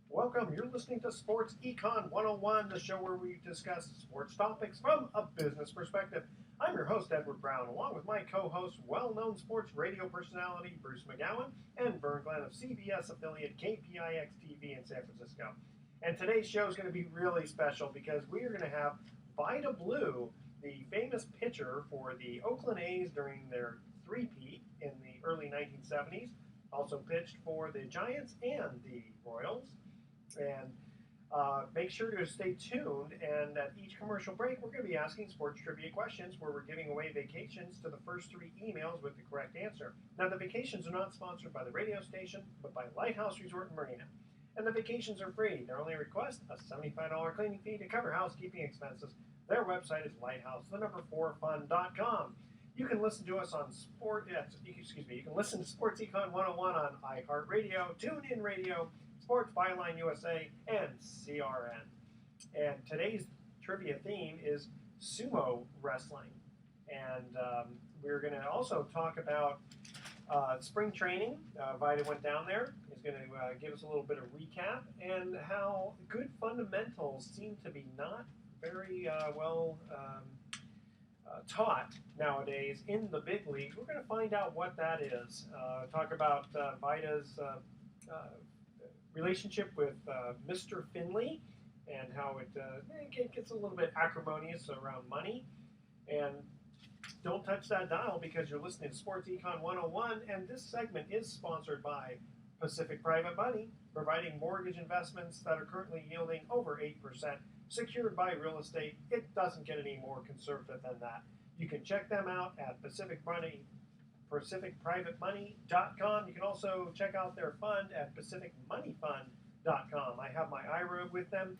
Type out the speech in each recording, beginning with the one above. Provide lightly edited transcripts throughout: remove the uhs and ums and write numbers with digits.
Welcome. You're listening to Sports Econ 101, the show where we discuss sports topics from a business perspective. I'm your host, Edward Brown, along with my co-host, well-known sports radio personality Bruce McGowan, and Vern Glenn of CBS affiliate KPIX TV in San Francisco. And today's show is going to be really special because we are going to have Vida Blue, the famous pitcher for the Oakland A's during their three-peat in the early 1970s, also pitched for the Giants and the Royals. And make sure to stay tuned. And at each commercial break, we're going to be asking sports trivia questions where we're giving away vacations to the first three emails with the correct answer. Now, the vacations are not sponsored by the radio station, but by Lighthouse Resort and Marina. And the vacations are free. Their only request, a $75 cleaning fee to cover housekeeping expenses. Their website is lighthouse4fun.com. You can listen to us on you can listen to Sports Econ 101 on iHeartRadio, TuneIn Radio, Sports Byline USA, and CRN. And today's trivia theme is sumo wrestling. And we're going to also talk about spring training. Vida went down there. He's going to give us a little bit of recap and how good fundamentals seem to be not very well taught nowadays in the big leagues. We're going to find out what that is. Talk about Vida's relationship with Mr. Finley and how it gets a little bit acrimonious around money. And don't touch that dial because you're listening to Sports Econ 101, and this segment is sponsored by Pacific Private Money, providing mortgage investments that are currently yielding over 8%, secured by real estate. It doesn't get any more conservative than that. You can check them out at PacificPrivateMoney.com. You can also check out their fund at PacificMoneyFund.com. I have my IRA with them,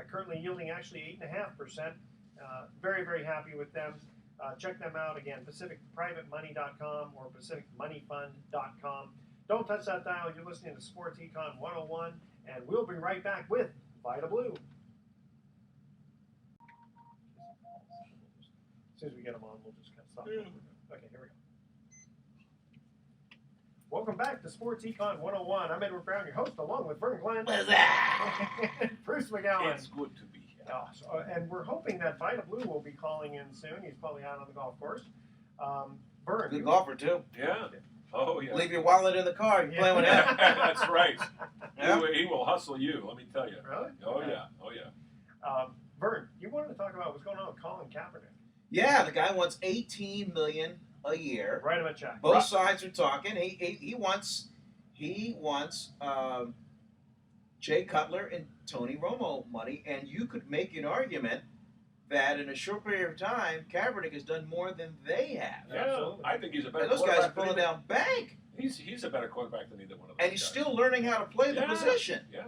currently yielding actually 8.5%. Very, very happy with them. Check them out again, PacificPrivateMoney.com or PacificMoneyFund.com. Don't touch that dial. You're listening to Sports Econ 101, and we'll be right back with Vida Blue. As soon as we get them on, we'll just kind of stop. Okay, here we go. Welcome back to Sports Econ 101. I'm Edward Brown, your host, along with Vern Glenn. And Bruce McGowan. It's good to be here. And we're hoping that Vida Blue will be calling in soon. He's probably out on the golf course. Vern. Good golfer, too. Yeah. Oh, yeah. Leave your wallet in the car. You play with him. That's right. Yeah. He will hustle you, let me tell you. Really? Oh, yeah. Oh, yeah. Vern, you wanted to talk about what's going on with Colin Kaepernick. Yeah, the guy wants $18 million a year. Write him a check. Both sides are talking. He wants Jay Cutler and Tony Romo money, and you could make an argument that in a short period of time, Kaepernick has done more than they have. Yeah, Absolutely. I think he's a better And those guys are quarterback pulling down bank, He's a better quarterback than either one of those and he's guys. still learning how to play the Yeah. position. Yeah.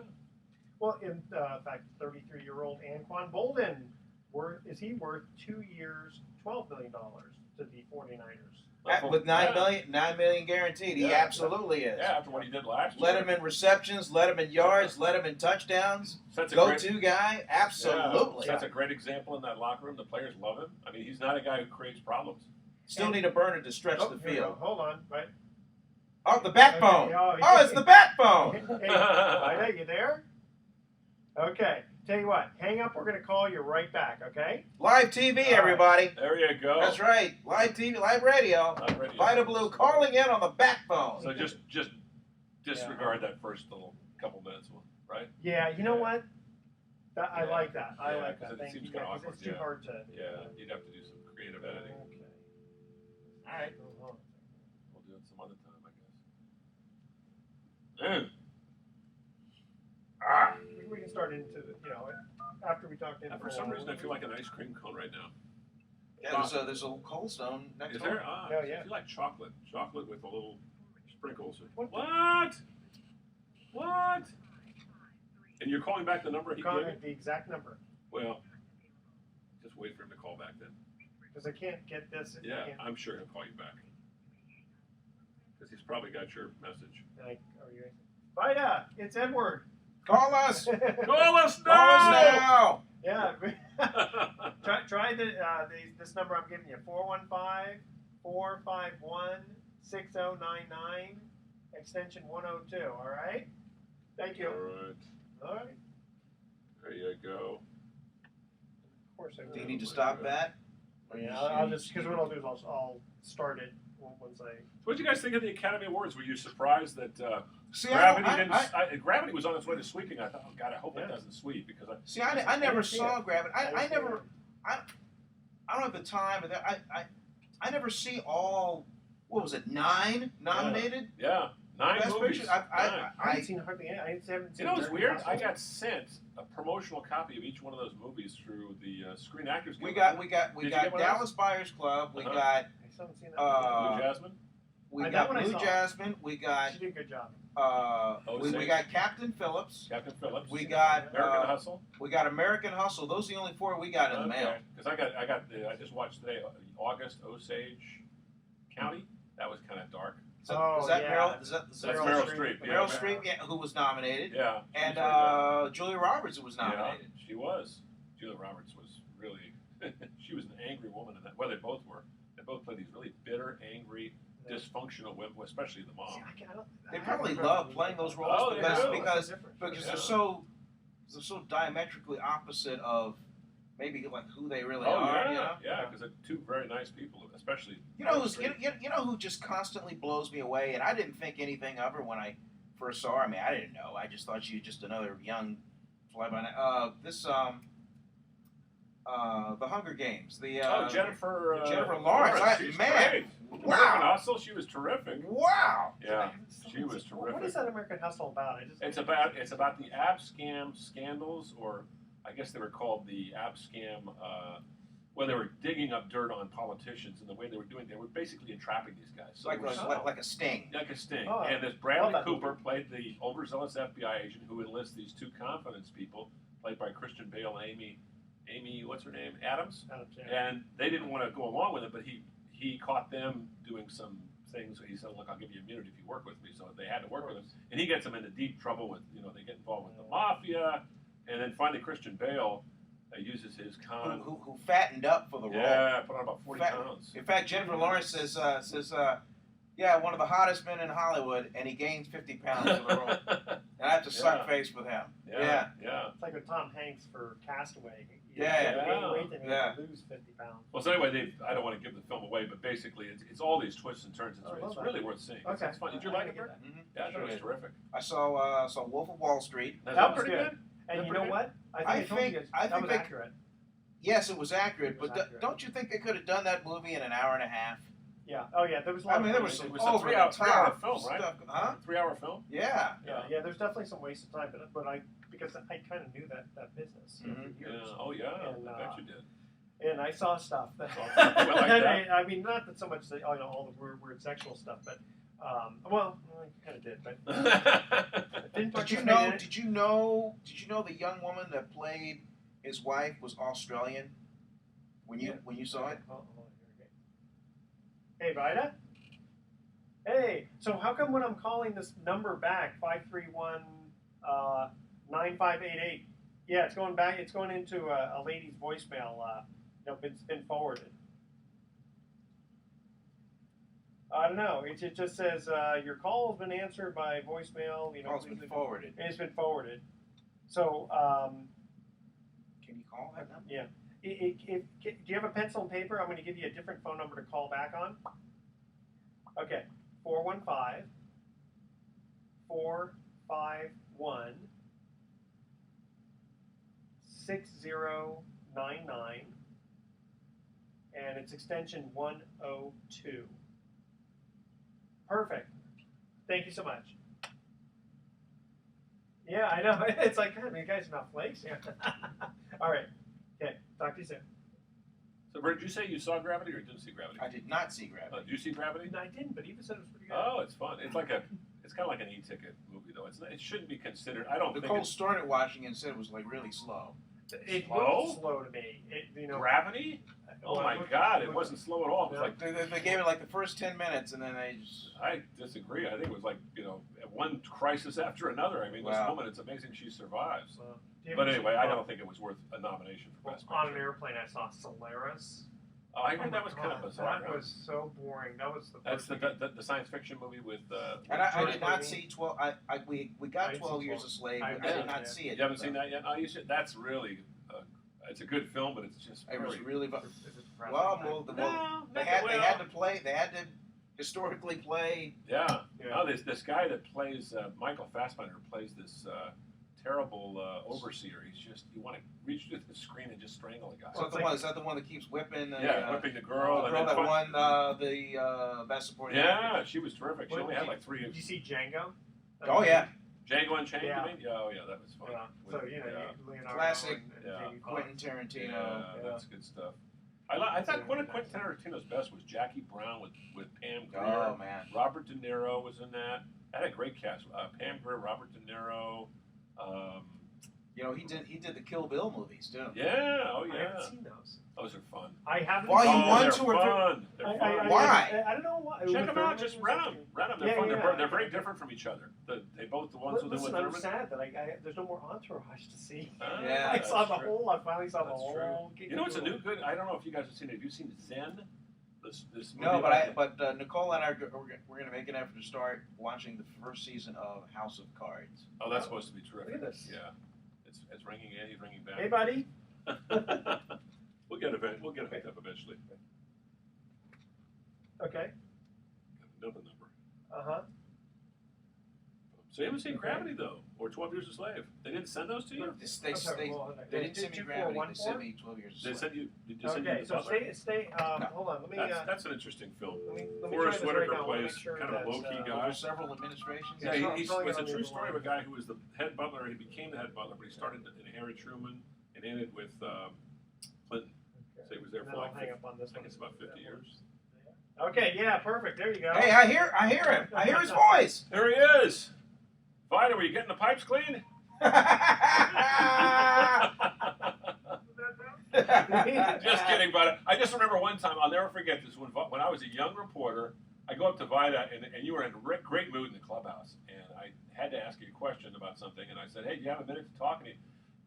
Well, in fact, 33-year-old Anquan Bolden, is he worth 2 years, $12 million to the 49ers? With $9 million guaranteed, he absolutely is. Yeah, after what he did last year. Let him in receptions, let him in yards, let him in touchdowns. Go-to guy, absolutely. That's a great example in that locker room. The players love him. I mean, he's not a guy who creates problems. Still need a burner to stretch the field. Hold on, right? Oh, the backbone. Okay, it's the backbone. Hey, Vida, you there? Okay. Tell you what, hang up. We're going to call you right back, okay? Live TV, everybody. There you go. That's right. Live TV, live radio. Vida Blue calling in on the backbone. So just disregard that first little couple minutes, right? Yeah, you know what? I like that. I like that. It Thank seems you. kind of Because awkward. it's too hard to. Yeah, you'd have to do some creative editing. Okay. All right. We'll do it some other time, I guess. We can start into the, after we talk to For some reason, I feel like an ice cream cone right now. Yeah, there's a Cold Stone next Is door. there? Oh, yeah. I feel like chocolate with a little sprinkles. What? What? And you're calling back the number he gave me? The exact number. Well, just wait for him to call back then. Because I can't get this. Yeah, I'm sure he'll call you back. Because he's probably got your message. Vida, it's Edward. Call us. Call us now! Call us now. Yeah. try this number I'm giving you, 415-451-6099, extension 102, all right? Thank you. All right. All right. There you go. Of course I will. Do you need to stop that? Yeah, I'll just, because what I'll do is I'll start it once I. So what did you guys think of the Academy Awards? Were you surprised that See, Gravity was on its way to sweeping? I thought, oh God, I hope it doesn't sweep because I never saw Gravity. I don't have the time, but I never see all. What was it? 9 nominated? Yeah. 9 Best movies. Picture? I haven't seen hardly any. I haven't seen. You know what's weird? Hustle. I got sent a promotional copy of each one of those movies through the Screen Actors Guild. We got Dallas Buyers Club. We got I still haven't seen that. Blue Jasmine. we got Blue Jasmine. We got She did a good job. we got Captain Phillips. Captain Phillips. We got American Hustle. We got American Hustle. Those are the only 4 we got in the mail. Because I just watched today August Osage County. That was kind of dark. Is that Meryl? Is that That's Meryl Streep. Meryl Streep, yeah, who was nominated. Yeah. And Julia Roberts, who was nominated. Yeah, she was. Julia Roberts was really. She was an angry woman in that. Well, they both were. They both played these really bitter, angry, dysfunctional women, especially the mom. See, They probably love playing those roles because Yeah. they're so diametrically opposite of maybe like who they really Oh are. yeah, You know? yeah, because they're 2 very nice people, especially. You know who just constantly blows me away, and I didn't think anything of her when I first saw her. I mean, I didn't know. I just thought she was just another young fly by night. The Hunger Games. Jennifer Lawrence. She's Man, great. wow. American Hustle. She was terrific. Wow. Yeah, she was terrific. What is that American Hustle about? It's about the ab scam scandals, or I guess they were called the ab scam. Where they were digging up dirt on politicians, and the way they were basically entrapping these guys. So Like a sting. Like a sting. Oh, And this Bradley that Cooper movie. played the overzealous FBI agent who enlists these 2 confidence people, played by Christian Bale and Amy, what's her name? Adams. And they didn't want to go along with it, but he caught them doing some things. He said, "Look, I'll give you immunity if you work with me." So they had to work with him, and he gets them into deep trouble with they get involved with the mafia, and then finally Christian Bale uses his con. Who fattened up for the role? Yeah, put on about 40 pounds. In fact, Jennifer Lawrence says, yeah, one of the hottest men in Hollywood, and he gains 50 pounds for the role. And I have to suck face with him. Yeah. It's like with Tom Hanks for Castaway. Yeah. Gain weight and he lose 50 pounds. Well, so anyway, I don't want to give the film away, but basically, it's all these twists and turns. It's really worth seeing. Okay. It's fun. Did you like it, Bert? Mm-hmm. Yeah, I thought it was terrific. I saw Wolf of Wall Street. That That was was pretty good. good. And you know what? I think that was accurate. Yes, it was accurate, It was but accurate. don't you think they could have done that movie in an hour and a half? Yeah. Oh, yeah. There was a lot. I mean, there was some It was a over the 3-hour top film, right? stuff, huh? 3-hour film. Yeah. Yeah. There's definitely some wasted time, but because I kind of knew that business for Mhm. years. Yeah. Oh yeah. And, I bet you did. And I saw stuff. That's all. Well, like that? I mean, not that so much all the weird sexual stuff, but well, I kind of did. But didn't Did you participate know? in it. Did you know the young woman that played his wife was Australian? When you saw it? Hold on, here we go. Hey, Vida. Hey, so how come when I'm calling this number back 531 9588? Yeah, it's going back. It's going into a lady's voicemail. It's been forwarded. I don't know. It just says your call has been answered by voicemail. Call's been forwarded. It's been forwarded. So, Can you call that number? yeah. Do you have a pencil and paper? I'm going to give you a different phone number to call back on. Okay, 415 451 6099, and it's extension 102. Perfect. Thank you so much. Yeah, I know. It's like, God, you guys are not flakes here. All right. Okay. Talk to you soon. So, Bert, did you say you saw Gravity or didn't see Gravity? I did not see Gravity. Did you see Gravity? No, I didn't, but Eva said it was pretty good. Oh, it's fun. It's kind of like an e-ticket movie, though. It shouldn't be considered. I don't think Nicole it's started watching it and said it was like really slow. It Slow? looked slow to me. Gravity. Oh my God! It wasn't slow at all. It was like They gave it like the first 10 minutes and then they just. I disagree. I think it was like one crisis after another. I mean, this Wow. woman. It's amazing she survives. Do you But ever anyway, see- I don't think it was worth a nomination for Best On an Picture. airplane, I saw Solaris. Oh, I heard that was kind of bizarre. That was so boring. That was the That's first the science fiction movie with. And I George did not Clooney. see 12. We got 12 Years a Slave. I But I did not did. see it. You haven't seen that yet? Oh, you should. That's really. It's a good film, but it's just. It was Very, really. Is it depressing? no, They had to play. They had to historically play. Yeah. Yeah. No, this guy that plays Michael Fassbender plays this terrible overseer. He's just you want to reach through the screen and just strangle a guy. Is that the one that keeps whipping? Whipping the girl. The girl that won the best supporting actor? Yeah, she was terrific. She only had like 3. Did you see Django? Oh yeah. Django Unchained, Yeah. you mean? Yeah, oh yeah, that was fun. Yeah. So Leonardo Classic and Yeah. Jamie Foxx. Quentin Tarantino. Yeah, that's good stuff. I thought one of Quentin Tarantino's best was Jackie Brown with Pam Grier. Oh man. Robert De Niro was in that. That had a great cast. Pam Grier, Robert De Niro. He did the Kill Bill movies too. Yeah, oh I yeah. haven't seen those. Those are fun. I haven't. Why, seen you those. want they're to or three? fun. They're fun. Why? I don't know why. Check them out. Just rent them. Rent them. They're fun. Yeah. They're very different from each other. They both the ones with Listen, the I'm women. sad that there's no more Entourage to see. Yeah, I saw the that's true. whole. I finally saw the That's whole. You know, it's a new good. I don't know if you guys have seen it. Have you seen Zen? This movie. No, but Nicole and I we're going to make an effort to start watching the first season of House of Cards. Oh, that's supposed to be terrific. Look at this. Yeah, it's ringing. He's ringing back. Hey, buddy. We'll get it hooked up eventually. Okay. Number. Uh-huh. So you haven't seen Gravity though, or 12 Years a Slave? They didn't send those to you? They didn't send me Gravity. They sent me 12 Years a They Slave. sent you. Did they send you Okay, the so Butler? stay. Hold on. Let me. That's an interesting film. let me Forrest try this right Whitaker now. I wanna plays make sure kind of a that, low-key Over guy. several administrations. Yeah, Yeah, it's probably a gonna true be story of the a guy who was the head butler. He became the head butler, but he started in Harry Truman and ended with Clinton. So he was there And for then like I'll hang up on this I think one. it's about 50 years. Okay, yeah, perfect. There you go. Hey, I hear him. I hear his voice. There he is. Vida, were you getting the pipes clean? Just kidding, Vida. I just remember one time, I'll never forget this, when I was a young reporter, I go up to Vida, and you were in a great mood in the clubhouse, and I had to ask you a question about something, and I said, hey, do you have a minute to talk? And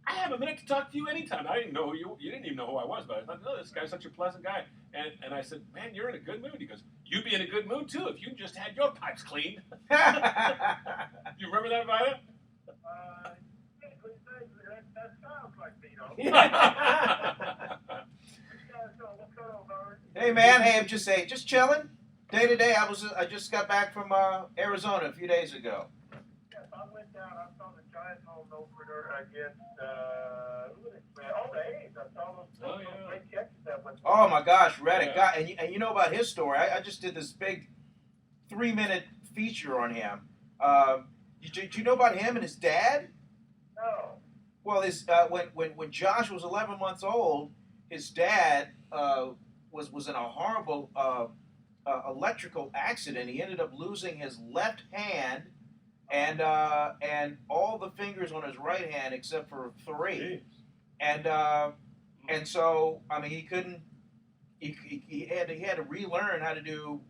I have a minute to talk to you anytime. I didn't know who you didn't even know who I was, but I thought, no, this guy's such a pleasant guy. And I said, man, you're in a good mood. He goes, you'd be in a good mood, too, if you just had your pipes cleaned. You remember that, Vida? That sounds like me, though. Hey man, I'm just chilling. Day to day. I just got back from Arizona a few days ago. Yes, I went down. I saw the Giants home opener against the A's. I saw those great catches that went. Oh my gosh, Reddick. Yeah. God, and you know about his story. I just did this big 3-minute feature on him. Did you know about him and his dad? No. Well, when Josh was 11 months old, his dad was in a horrible electrical accident. He ended up losing his left hand and all the fingers on his right hand except for 3. And so I mean he couldn't. He had to relearn how to do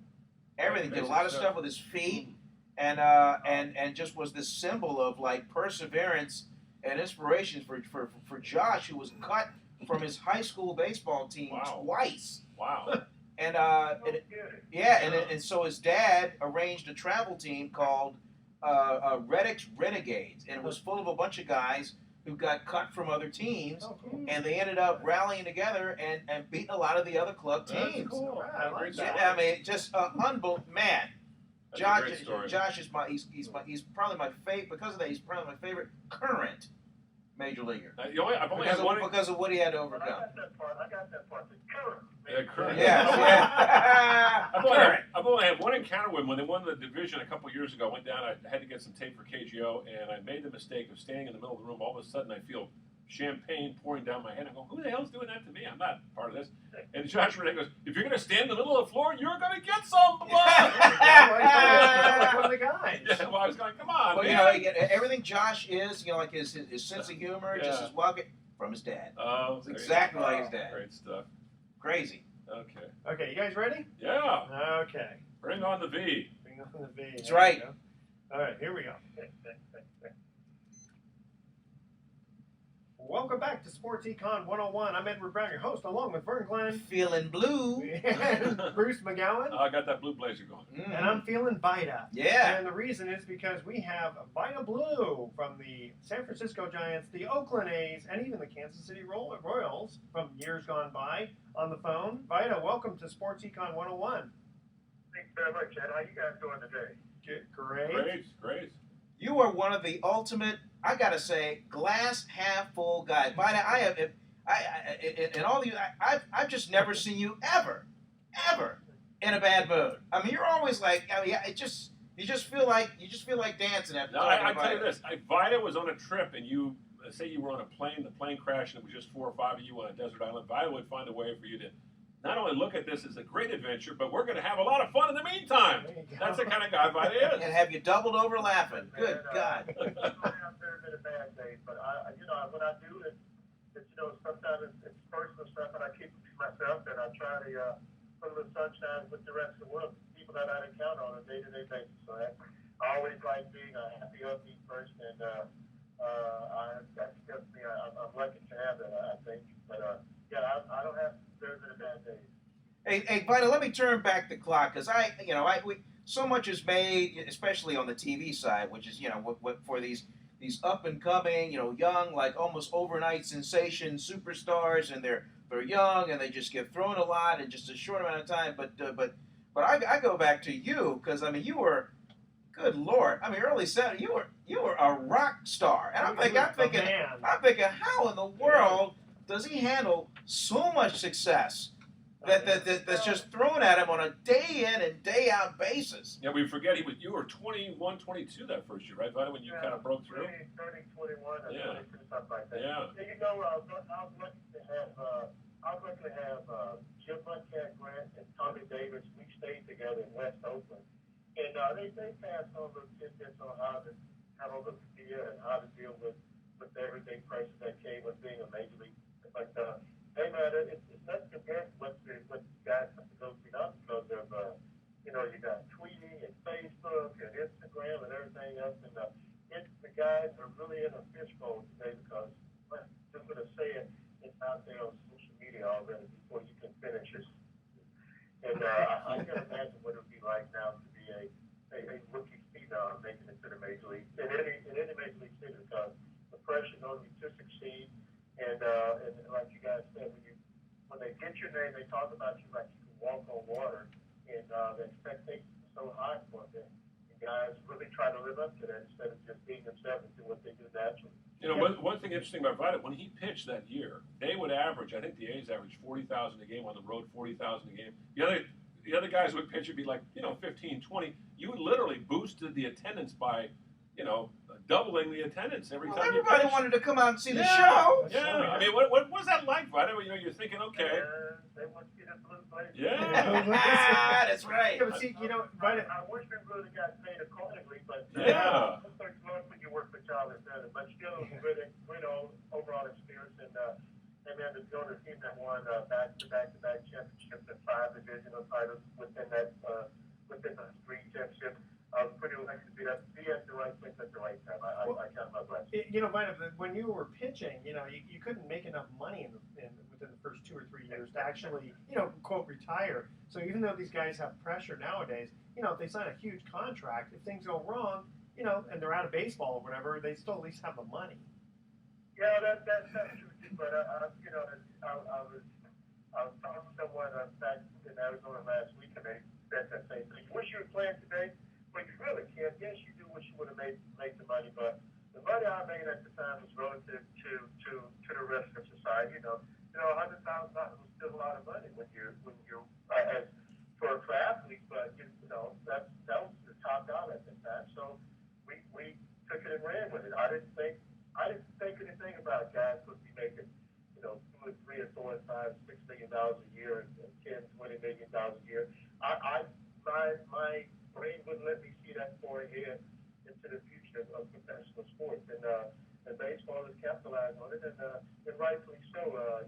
everything. Did a lot of stuff with his feet, and just was this symbol of like perseverance and inspiration for Josh, who was cut from his high school baseball team twice. Wow. And Good. and so his dad arranged a travel team called Reddick's Renegades, and it was full of a bunch of guys who got cut from other teams, and they ended up rallying together and beating a lot of the other club teams. That's cool. I like that. Yeah, I mean, just unbelievable, man. That's a great story. Josh is he's probably my favorite because of that. He's probably my favorite current major leaguer I've only had one. because of what he had to I overcome. got that part. The current. Yeah, current. Yeah. I've only had one encounter with him when they won the division a couple years ago. I went down. I had to get some tape for KGO, and I made the mistake of standing in the middle of the room. All of a sudden, I feel champagne pouring down my head. I go, "Who the hell's doing that to me? I'm not part of this." And Josh Renee goes, "If you're going to stand in the middle of the floor, you're going to get some blood." Like one of the guys. Yeah, well, I was going, "Come on, Well, man." Everything Josh is, like his sense of humor, just his welcome from his dad. Oh, It's exactly like his dad. Great stuff. Crazy. Okay. Okay, you guys ready? Yeah. Okay. Bring on the V. Bring on the V. That's There right. we go. All right, here we go. Welcome welcome back to Sports Econ 101. I'm Edward Brown, your host, along with Vern Glenn. Feeling blue. And Bruce McGowan. I got that blue blazer going. Mm-hmm. And I'm feeling Vida. Yeah. And the reason is because we have Vida Blue from the San Francisco Giants, the Oakland A's, and even the Kansas City Royals from years gone by on the phone. Vida, welcome to Sports Econ 101. Thanks very much, Ed. How you guys doing today? Great. Great. You are one of the ultimate, I gotta say, glass half full guys. Vida, I've just never seen you ever in a bad mood. I mean, you're always like, you just feel like dancing after. No, I tell you this, Vida was on a trip, and you say you were on a plane, the plane crashed, and it was just 4 or 5 of you on a desert island. Vida would find a way for you to not only look at this as a great adventure, but we're going to have a lot of fun in the meantime. That's the kind of guy Vida is. And have you doubled over laughing? Good And, God. I have very been a bad day, but when I do it, sometimes it's personal stuff, and I keep it to myself, and I try to put a little sunshine with the rest of the world, people that I encounter on a day-to-day basis. So I always like being a happy, upbeat person, and that's just me. I'm lucky to have that, I think. But I don't have very many bad days. Hey, Vida, let me turn back the clock because so much is made, especially on the TV side, which is for these up and coming, young, like almost overnight sensation superstars, and they're young and they just get thrown a lot in just a short amount of time. But I go back to you because you were, good Lord, early 70s, you were a rock star, and I'm thinking, how in the world does he handle so much success that's just thrown at him on a day in and day out basis? Yeah, we forget you were 21, 22 that first year, right, Vida, when you kind of broke through? 30, 21, and 22, something like that. Yeah. I was lucky to have Jim Moncat Grant and Tommy Davis. We stayed together in West Oakland, and they passed on the tidbits on how to handle the media and how to deal with everyday pressure that came with being a major league. But hey man, it's not compared to what guys have to go through now because of you got tweeting and Facebook and Instagram and everything else, and the guys are really in a fishbowl today because I'm just gonna say it's out there on social media already before you can finish it. And I can imagine what it would be like now to be a rookie phenom making it to the major league in any major league city because the pressure's on you to succeed. And like you guys said, when they get your name, they talk about you like you can walk on water, and the expectations are so high for them. The guys really try to live up to that instead of just being themselves and do what they do naturally. One thing interesting about Vida, when he pitched that year, they would average, I think the A's averaged 40,000 a game on the road, 40,000 a game. The other guys would pitch would be like, 15, 20. You literally boosted the attendance by, doubling the attendance every time. Everybody wanted to come out and see the show. Yeah. What was that like, Vida? You're thinking, okay. They want to see the blue blazer. Yeah. That's right. Yeah, but see, Vida. I wish we really got paid accordingly, but it's like when you work for Charlie Center, but still great overall experience, and man, to build a team that won back-to-back championships and 5 divisional titles within the 3 championships. I was pretty lucky to be at the right place at the right time. I count my blessings. Vida, when you were pitching, you couldn't make enough money within the first 2 or 3 years to actually, quote, retire. So even though these guys have pressure nowadays, if they sign a huge contract, if things go wrong, and they're out of baseball or whatever, they still at least have the money. Yeah, that's true too. But I was talking to someone back in Arizona last week, and they said that same thing. Wish you were playing today. Well, you really can't. Yes, you do wish you would have made the money, but the money I made at the time was relative to the rest of society. $100,000 was still a lot of money when you're as for athletes, but that was the top dollar at the time. So we took it and ran with it. I didn't think anything about guys would be making $2 or $3 or $4 or $5, $6 million a year and $10, $20 million a year. My brain wouldn't let me see that far ahead into the future of professional sports, and baseball has capitalized on it, and rightfully so.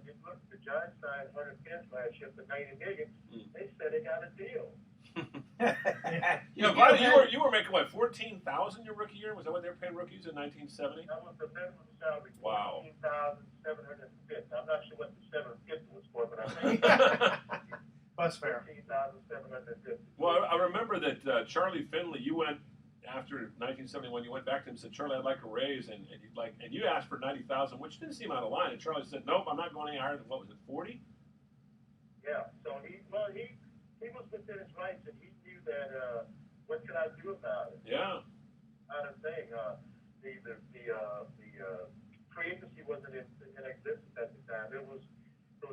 You look, the Giants signed Hunter Pence last year for $90 million. They said they got a deal. Yeah, Vida, you were making what, 14,000 your rookie year? Was that what they were paying rookies in 1970? That was the minimum salary. Wow. 14,750. I'm not sure what the 750 was for, but I think Bus fare. 14,750. Well, I remember that Charlie Finley, you went after 1971. You went back to him and said, "Charlie, I'd like a raise," and you asked for 90,000, which didn't seem out of line. And Charlie said, "Nope, I'm not going any higher than what was it, 40?" Yeah. So he was within his rights, and he knew that. What could I do about it? Yeah. Kind of thing. The free agency wasn't in existence at the time. It was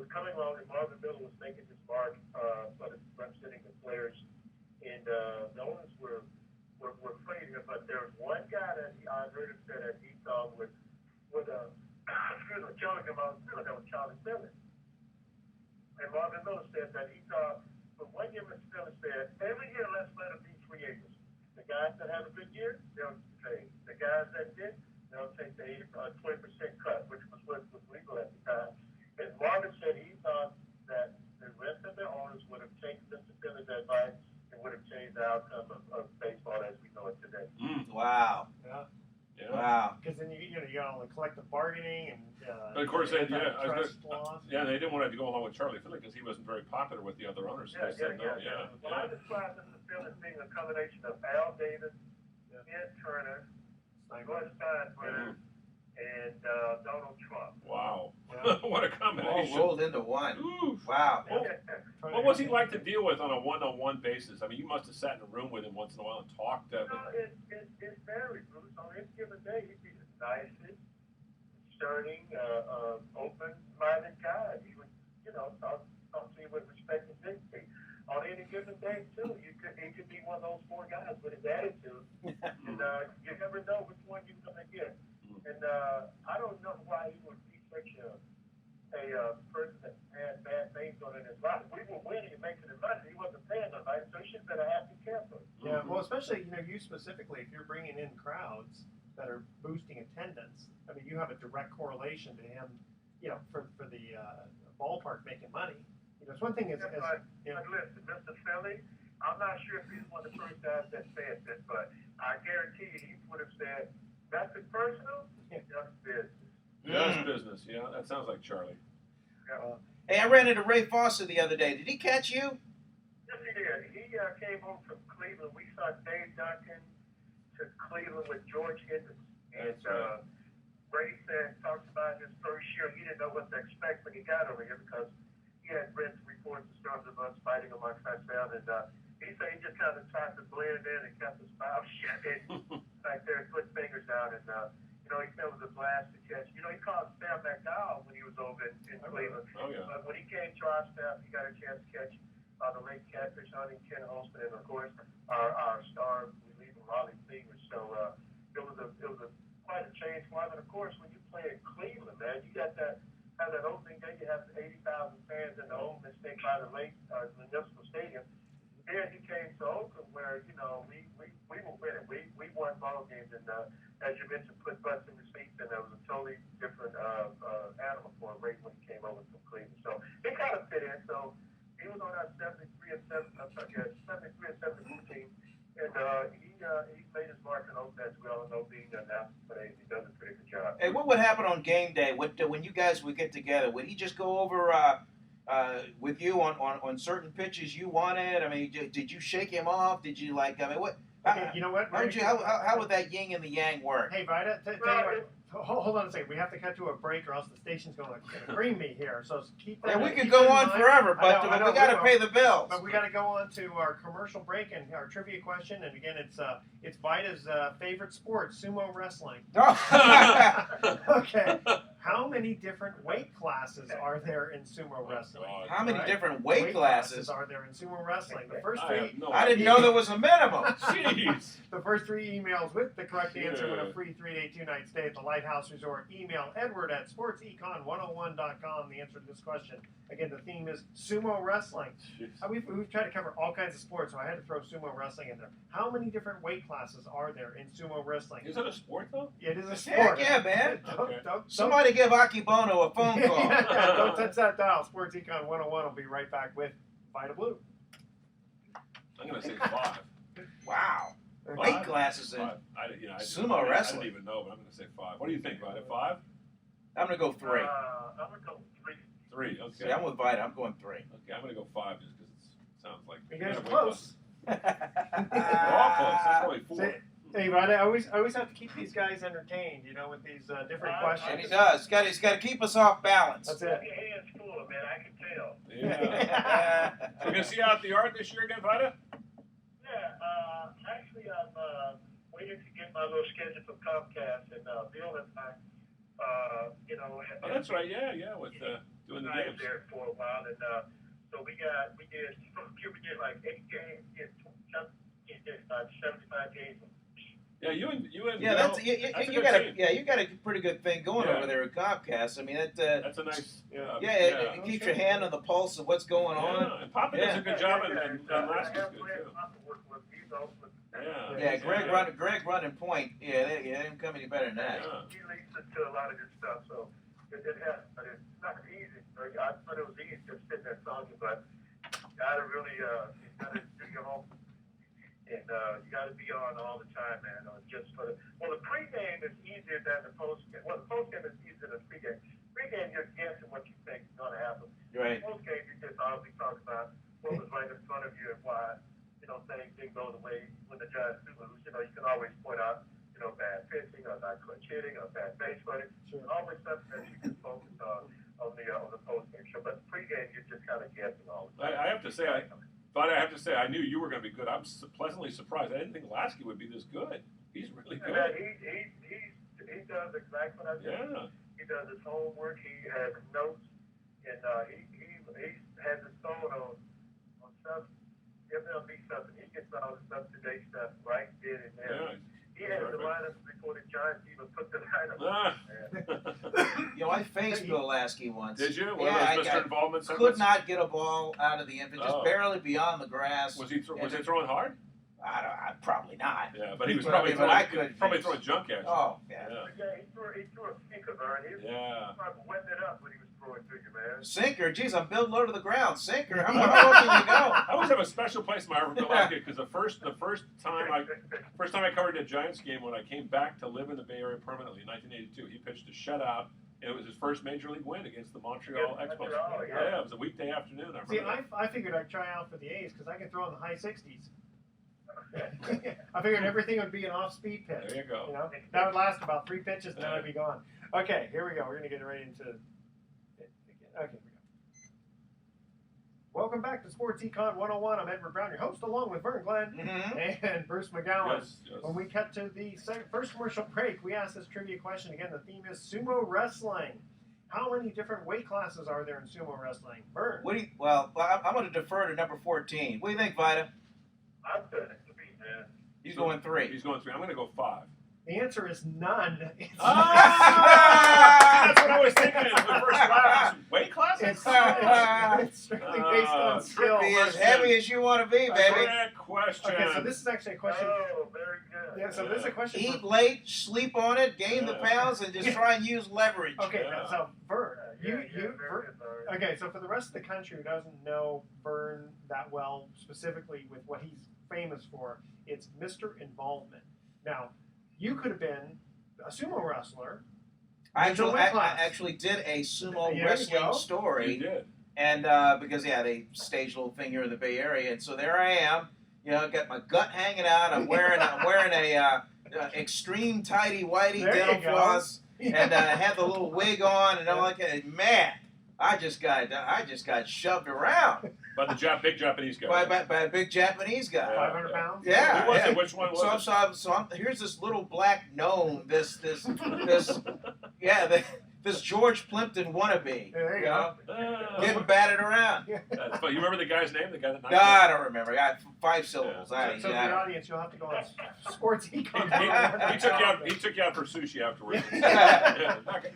coming along, and Marvin Miller was making his mark, sort of representing the players, and the owners were afraid of him. But there was one guy that I heard him say that he thought would challenge him on field. That was Charlie Finley. And Marvin Miller said that he thought, for 1 year, Mr. Finley said, every year let's let them be free agents. The guys that have a good year, they'll pay. The guys that did, they'll take the 20% cut, which was what was legal at the time. And Marvin said he thought that the rest of the owners would have taken Mr. Finley's advice and would have changed the outcome of baseball as we know it today. Wow. Yeah. Yeah. Wow. Because then you got all the collective bargaining and But of course, they didn't laws. want to go along with Charlie Finley because he wasn't very popular with the other owners. So they said no. Well, I describe Mr. Finley as being a combination of Al Davis, Ed Turner, George Steinbrenner, and Donald Trump. Wow. Yeah. What a All combination. rolled into one. Oof. Wow. What was he like to deal with on a one-on-one basis? I mean, you must have sat in a room with him once in a while and talked. It varied, Bruce. On any given day, he'd be the nicest, discerning, open-minded guy. He would, talk to you with respect and dignity. On any given day, too, he could be one of those four guys with his attitude. And you never know which one you're going to get. And I don't know why he would be such a person that had bad things on in his life. We were winning and making the money. He wasn't paying nobody, so he should have been a happy camper. Yeah, well, especially, you specifically, if you're bringing in crowds that are boosting attendance, I mean, you have a direct correlation to him, for the ballpark making money. It's one thing But listen, Mr. Philly, I'm not sure if he's one of the first guys that said this, but I guarantee you he would have said, nothing personal, just business. Just business, yeah. That sounds like Charlie. Yeah. Hey, I ran into Ray Foster the other day. Did he catch you? Yes, he did. He came home from Cleveland. We saw Dave Duncan to Cleveland with George Hendricks. And Ray talked about his first year. He didn't know what to expect when he got over here because he had read some reports and stories of us fighting amongst ourselves. And he said he just kind of tried to blend in and kept his mouth shut back there and put fingers down. And, he said it was a blast to catch. He called Sam McDowell when he was over in Cleveland. Oh, yeah. But when he came to our staff, he got a chance to catch the late catfish hunting, Ken Holston, and of course our star reliever Raleigh Seaver. So it was quite a change for him. And of course, when you play in Cleveland, man, you got that opening day. You have 80,000 fans in the opening state by the lake municipal stadium. Then he came to Oakland, where we were winning. We won ball games, and as you mentioned, put butts in the seats, and that was a totally different animal for Ray when he came over from Cleveland. So it kind of fit in. So he was on our 73 and 74 team, and he made his mark in Oakland, as we all know, being announced today. He does a pretty good job. Hey, what would happen on game day? When you guys would get together, would he just go over with you on certain pitches you wanted? I mean, did you shake him off? Did you what? You know what? How would that yin and the yang work? Hey, Vida, tell you what, hold on a second. We have to cut to a break, or else the station's going to cream me here. So keep that. Yeah, we could go on forever, but I know, we got to pay the bills. But we got to go on to our commercial break and our trivia question. And again, it's Vida's favorite sport, sumo wrestling. Okay. How many different weight classes are there in sumo wrestling? How many different weight classes are there in sumo wrestling? The first I didn't know there was a minimum. Jeez. The first three emails with the correct answer win a free 3-day 2-night stay at the Lighthouse Resort. Email Edward at sportsecon101.com. The answer to this question. Again, the theme is sumo wrestling. We've tried to cover all kinds of sports, so I had to throw sumo wrestling in there. How many different weight classes are there in sumo wrestling? Is it a sport, though? It is a sport. Yeah, man. Somebody give Akibono a phone call. Don't touch that dial. Sports Econ 101 will be right back with Vida Blue. I'm going to say 5. Wow. Okay. Weight classes in 5. sumo wrestling. I don't even know, but I'm going to say 5. What do you think, Vida? 5? I'm going to go 3. I'm going to go 3. 3. Okay. See, I'm with Vida. I'm going 3. Okay, I'm going to go 5 just because it sounds like. You guys are weight close. We're all close. That's probably 4. See, hey, but I always have to keep these guys entertained, with these different questions. And he does. He's got to keep us off balance. That's Your it. hands full, man. I can tell. Yeah. So we're going to see you out at the art this year again, Vida? Yeah, actually, I'm waiting to get my little schedule from Comcast, and Bill and I, Oh, that's right. Yeah, with doing the I was games. there for a while, and so we did like 8 games, we did 75 games. Yeah, you and Yeah, Bill, that's you good got team. you got a pretty good thing going Yeah. over there at Comcast. I mean, That's a nice. it keeps your hand on the pulse of what's going on. Yeah, and Papa does a good job, and Lasky's good too. Yeah, Greg running point. Yeah, they didn't come any better than that. Yeah. He leads to a lot of good stuff, so it has, but it's not easy. I thought it was easy just sitting there talking, but you gotta really, you gotta do your homework. And you got to be on all the time, man. The pregame is easier than the postgame. Well, the postgame is easier than the pregame. Pregame, you're guessing what you think is going to happen. Right. Postgame, you just obviously talk about what was right in front of you and why, things didn't go the way when the Giants do lose. You can always point out, bad pitching or not clutch hitting or bad base running. Sure. Always something that you can focus on the postgame show. But the pregame, you're just kind of guessing all the time. I have to say, I knew you were going to be good. I'm pleasantly surprised. I didn't think Lasky would be this good. He's really good. Yeah, he does exactly what I do. Yeah. He does his homework. He has notes, and he has his phone on stuff. MLB stuff, and he gets all this up-to-date stuff right then and there. Yeah. He has the lineups before the Giants even put the lineups. I faced Bill Lasky once. Did you? Yeah, One of those Mr. Involvement could segments? not get a ball out of the infield, just barely beyond the grass. Was he throwing hard? I probably not. Yeah, but he was But probably I throwing junk at you. Oh, yeah. Yeah, he threw a sinker, Vern. He was probably wetting it up when he was throwing to you, man. Sinker, geez, I'm building low to the ground. Sinker, how low can you go? I always have a special place in my heart for Bill Lasky because the first time I covered a Giants game when I came back to live in the Bay Area permanently in 1982, he pitched a shutout. And it was his first major league win against the Montreal Expos. Yeah, it was a weekday afternoon. I figured I'd try out for the A's because I can throw in the high 60s. I figured everything would be an off-speed pitch. There you go. That would last about 3 pitches, and then I'd be gone. Okay, here we go. We're going to get right into it. Okay, here we go. Welcome back to Sports Econ 101. I'm Edward Brown, your host, along with Vern Glenn and Bruce McGowan. Yes. When we cut to the first commercial break, we asked this trivia question again. The theme is sumo wrestling. How many different weight classes are there in sumo wrestling? Vern? I'm going to defer to number 14. What do you think, Vida? I'm good at 3, man. He's going 3. He's going 3. I'm going to go 5. The answer is none. That's what I was thinking. The first class weight classes. It's strictly based on skill. Be as heavy as you want to be, baby. Correct question. Okay, so this is actually a question. Oh, very good. Yeah, so this is a question. Eat late, sleep on it, gain the pounds, and just try and use leverage. Okay, so Vern, Very good, Vern. okay, so for the rest of the country who doesn't know Vern that well, specifically with what he's famous for, it's Mr. Involvement. Now, you could have been a sumo wrestler. I actually did a sumo wrestling story. You did. And because, they staged a little thing here in the Bay Area. And so there I am. Got my gut hanging out. I'm wearing a extreme tighty whitey dental floss. And I had the little wig on and all like that. Man, I just got shoved around. By the big Japanese guy. By a big Japanese guy. 500 pounds? Yeah. Who was it? Which one was it? So here's this little black gnome, this George Plimpton wannabe. There you go. Getting batted around. That's funny. You remember the guy's name? The guy that knocked I don't remember. I got 5 syllables. So for the audience, you'll have to go on Sports Econ. He took you out for sushi afterwards.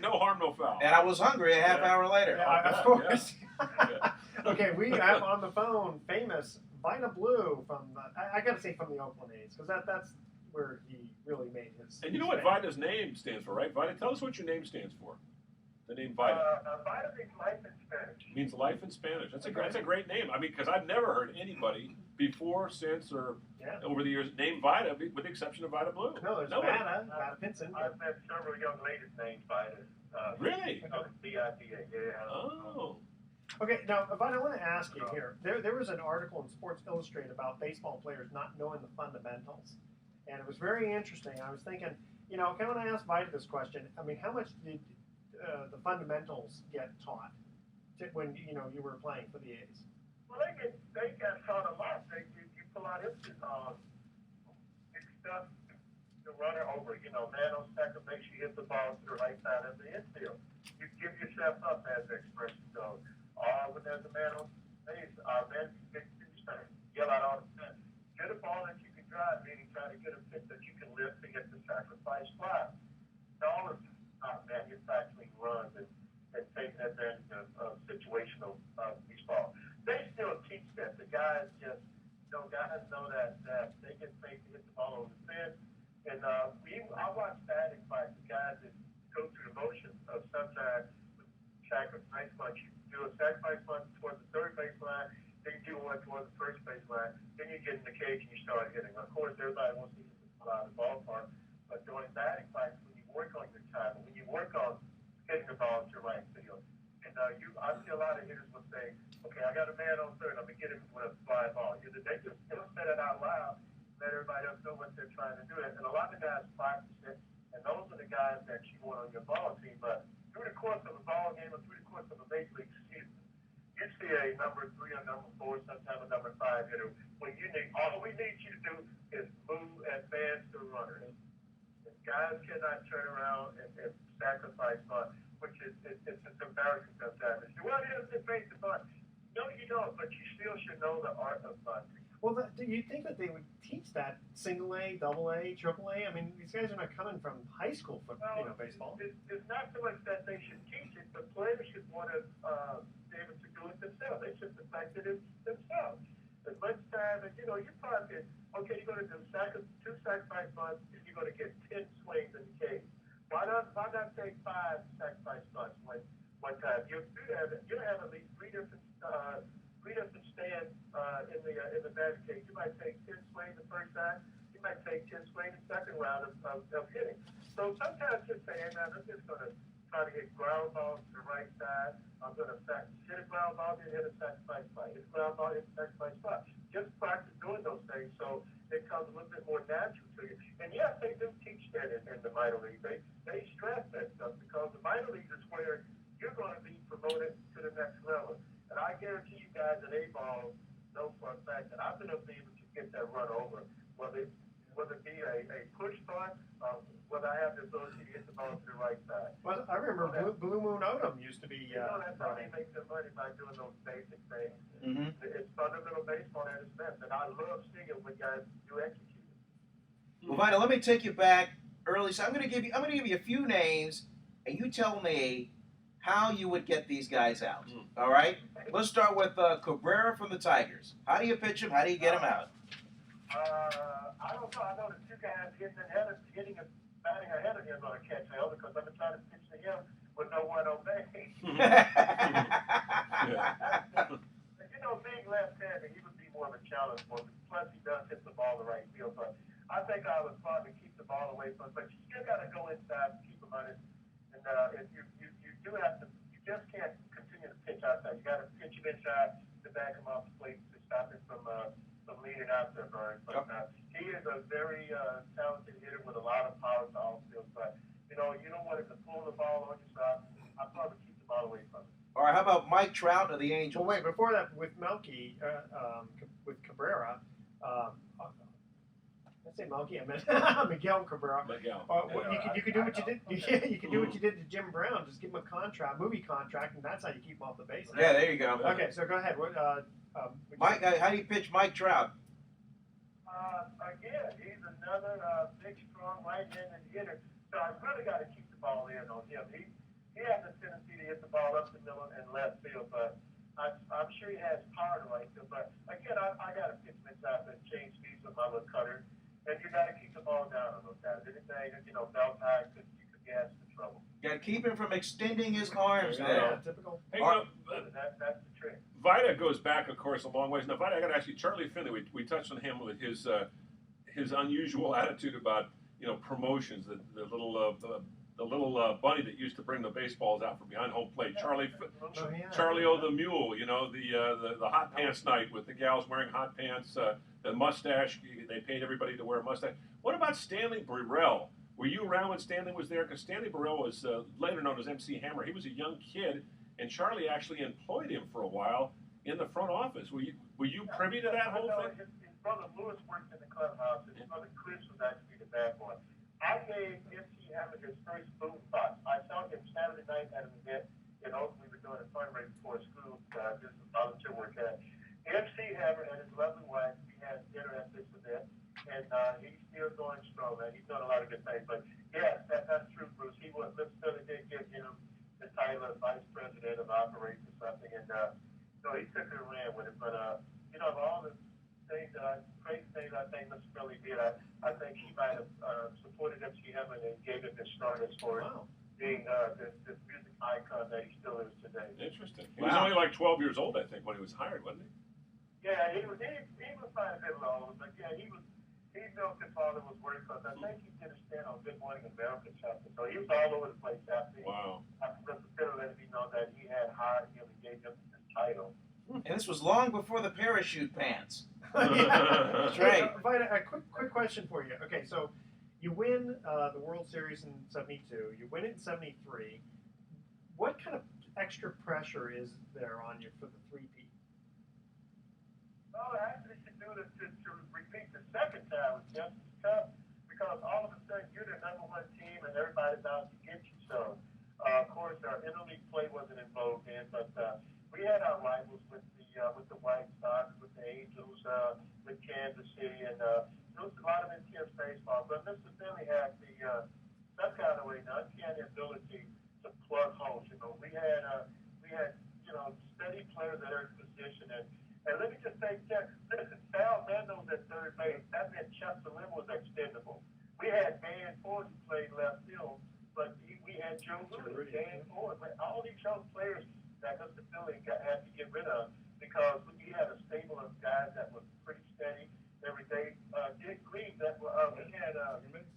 No harm, no foul. And I was hungry a half hour later. Yeah, of course. Okay, we have on the phone famous Vida Blue from I got to say from the Oakland A's because that's where he really made his. And you know what Vida's name stands for, right? Vida, tell us what your name stands for. The name Vida. Vida means life in Spanish. Means life in Spanish. That's a great name. I mean, because I've never heard anybody before, since, or over the years named Vida, with the exception of Vida Blue. No, there's Vida Pinson. I've met several young ladies named Vida. Really? V-I-D-A, yeah. Oh. Okay, now, Vida, I want to ask you here. There was an article in Sports Illustrated about baseball players not knowing the fundamentals. And it was very interesting. I was thinking, you know, when I asked Vida this question, I mean, how much did the fundamentals get taught when, you know, you were playing for the A's? Well, they got taught a lot. You pull out instant stuff, the runner over, you know, man on second, make sure you hit the ball to the right side of the infield. You give yourself up, as the expression goes. When there's a man on base, man, yell out all the time. Get a ball that you can drive, meaning try to get a pitch that you can lift to get the sacrifice fly. All of manufacturing runs and taking advantage of situational baseball. They still teach that. The guys just, you know, guys know that they get paid to hit the ball over the fence. And I watch batting fights, the guys that go through the motion of sometimes sacrifice punch. You do a sacrifice punch towards the third baseline, then you do one towards the first baseline, then you get in the cage and you start hitting. Of course, everybody wants to hit the ball out of the ballpark, but during batting fights, when you work on your time, when you work on hitting the ball to right field, and I see a lot of hitters will say, okay, I got a man on third, I'm going to get him with a fly ball. They just don't say that out loud, let everybody else know what they're trying to do. And a lot of guys practice it, and those are the guys that you want on your ball team. But through the course of a ball game or through the course of a major league season, you see a number 3 or number 4, sometimes a number 5 hitter. All we need you to do is move, advance the runner. And guys cannot turn around and sacrifice bunt, which is it's embarrassing sometimes. Well, he doesn't face the bunt. No, you don't, but you still should know the art of bunting. Well, do you think that they would teach that single A, double A, triple A? I mean, these guys are not coming from high school for baseball. It's not so much that they should teach it, but players should want to be able to do it themselves. They should perfect it themselves. As much time as, you know, you probably okay, you're going to do 2 sacrifice bunts, and you're going to get 10 swings in the cage. Why not take 5 sacrifice bunts one time? You'll have at least 3 different stands in the batting cage. You might take 10 swings the first time. You might take 10 swings the second round of hitting. So sometimes just say, hey man, I'm just going to try to hit ground balls to the right side. I'm going to hit a ground ball, then hit a sacrifice fly. Hit a ground ball, hit a sacrifice fly. Just practice doing those things so it comes a little bit more natural to you. And yes, they do teach that in the minor league. They stress that stuff because the minor league is where you're going to be promoted to the next level. And I guarantee you guys at A-ball know for a fact that I've been able to get that run over, whether it be a push bunt, whether I have the ability to hit the ball to the right side. Well, I remember Blue Moon Odom used to be. That's how they make their money, by doing those basic things. Mm-hmm. It's fundamental baseball at its best, and I love seeing it when guys do execute it. Well, Vida, let me take you back early. So I'm going to give you a few names, and you tell me how you would get these guys out. All right? Let's start with Cabrera from the Tigers. How do you pitch him? How do you get him out? I don't know. I know the 2 guys batting ahead of him on a catch hell because I've been trying to pitch to him with no one on base. You know, being left-handed, he would be more of a challenge for me. Plus, he does hit the ball the right field. But I think I would probably keep the ball away from him. But you still got to go inside and keep him on it. And you do have to. You just can't continue to pitch outside. You got to pitch him inside to back him off the plate to stop him from leading out there, Bird. But he is a very talented hitter with a lot of power to all field. But you don't want him to pull the ball on you, so I'd probably keep the ball away from him. All right, how about Mike Trout of the Angels? Well, wait, before that, with Melky, with Cabrera, I say Melky, I meant Miguel Cabrera. You could do what you did. Yeah, you could do what you did to Jim Brown. Just give him a movie contract, and that's how you keep him off the base. Yeah, there you go. Okay, so go ahead. Mike, how do you pitch Mike Trout? Again, he's another big, strong right-handed hitter. So I really got to keep the ball in on him. He has a tendency to hit the ball up the middle and left field, but I'm sure he has power to right field. But again, I got to pitch him inside and change speeds with my little cutter. And you got to keep the ball down on those guys. Anything, belt high, you could gas the trouble. Yeah, to keep him from extending his arms There you there. go. Typical. Hey, That's the trick. Vida goes back, of course, a long ways. Now, Vida, I got to ask you, Charlie Finley. We touched on him with his unusual attitude about promotions. The little bunny that used to bring the baseballs out from behind home plate. Charlie O the Mule. The hot pants night with the gals wearing hot pants. The mustache. They paid everybody to wear a mustache. What about Stanley Burrell? Were you around when Stanley was there? Because Stanley Burrell was later known as MC Hammer. He was a young kid, and Charlie actually employed him for a while in the front office. Were you privy to that whole thing? His brother Lewis worked in the clubhouse, and his brother Chris was actually the bad boy. I gave MC Hammer his first boom box. I saw him Saturday night at an event in Oakland. We were doing a fundraiser for a school, just some volunteer work at. MC Hammer and his lovely wife, we had dinner at this event, and he's still going strong, man. He's doing a lot of good things. But yes, that's true, Bruce. He was still did give him the title of Vice President of Operations or something, and so he took it and ran with it. But of all the crazy things I think Mr. Philly did, I think he might have supported MC Hammer and gave him the start as far as being the music icon that he still is today. Interesting. He was only like 12 years old, I think, when he was hired, wasn't he? Yeah, he was probably a bit low, but yeah, he knew his father was working because I think he did a stand on Good Morning America something. So he was all over the place after. Wow. After Mr. Philly let me know that he had hired him and gave him his title. And this was long before the parachute pants. That's right. Vida, a quick question for you. Okay, so you win the World Series in '72. You win it in '73. What kind of extra pressure is there on you for the three-peat? Well, actually, to repeat the second time was just tough because all of a sudden you're the number one team and everybody's out to get you. So, of course, our interleague play wasn't involved in, but we had our rivals with the White Sox, with the Angels, with Kansas City, and there was a lot of intense baseball. But Mr. Finley had some kind of way, the uncanny ability to plug holes. We had steady players at every position, and let me just say, listen, Sal Mendoza at third base, that meant Chester Lim was extendable. We had Dan Ford who played left field, but we had Joe Rudy, Dan Ford, but all these young players that Mr. Philly had to get rid of because we had a stable of guys that was pretty steady every day. Dick Green, we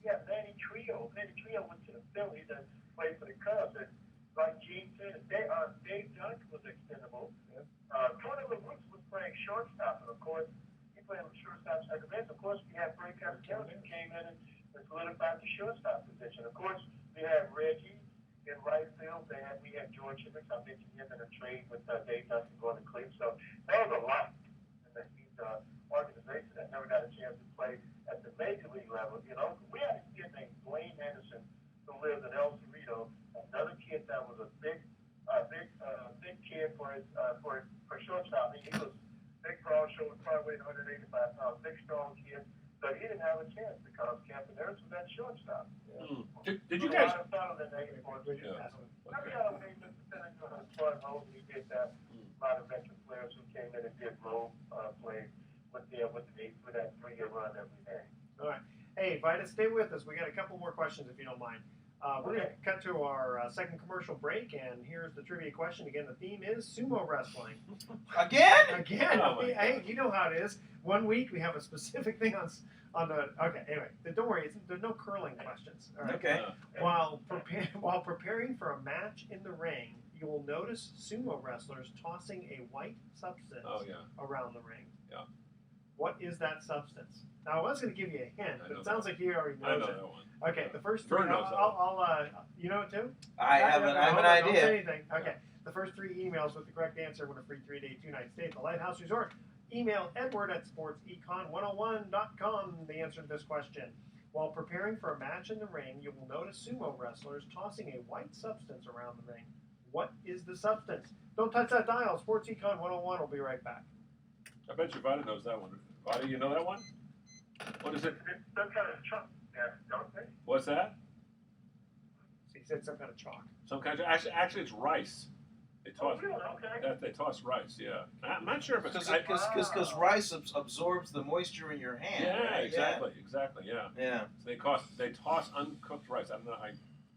had Manny Trio. Manny Trio went to the Phillies and played for the Cubs, and like Gene said, Dave Johnson was extendable. Tony LaRouche was playing shortstop, and of course, he played shortstop second base. Of course, we had Frank Castell who came in and solidified the shortstop position. Of course, we had Reggie in right field. We had George Hendricks. I mentioned him in a trade with Dave Johnson going to Cleveland. So that was a lot in the organization that never got a chance to play at the major league level. We had a kid named Dwayne Anderson who lives in El Cerrito, another kid that was a big kid for shortstop. He was big, broad shoulder, probably weighed 185 pounds, big, strong kid. But he didn't have a chance because Captain Harris was at shortstop. Did you guys? He did that. A lot of veteran players who came in and did role play with that 3-year run that we had. All right. Hey, Vida, stay with us. We got a couple more questions if you don't mind. We're going to cut to our second commercial break, and here's the trivia question. Again, the theme is sumo wrestling. Again? Again. Oh, hey, you know how it is. 1 week we have a specific thing on the. Okay. Anyway, don't worry. There's no curling questions. All right? Okay. While preparing for a match in the ring, you will notice sumo wrestlers tossing a white substance around the ring. Yeah. What is that substance? Now, I was going to give you a hint, but it sounds like he already knows I know it. that one. Okay, the first three. Vern knows that one. You know it too? I have an Don't idea. say anything. Okay, the first three emails with the correct answer win a free 3-day, 2-night stay at the Lighthouse Resort. Email Edward at sportsecon101.com the answer to this question. While preparing for a match in the ring, you will notice sumo wrestlers tossing a white substance around the ring. What is the substance? Don't touch that dial. Sports Econ 101 will be right back. I bet you Vida knows that one. Vida, you know that one? What is it? It's some kind of chunk, don't they? What's that? He said some kind of chalk. Some kind of actually it's rice. They toss. Really? Okay. They toss rice. Yeah. I'm not sure if it's Because rice absorbs the moisture in your hand. Yeah, right? exactly. Yeah. Yeah. So they toss uncooked rice. I don't know.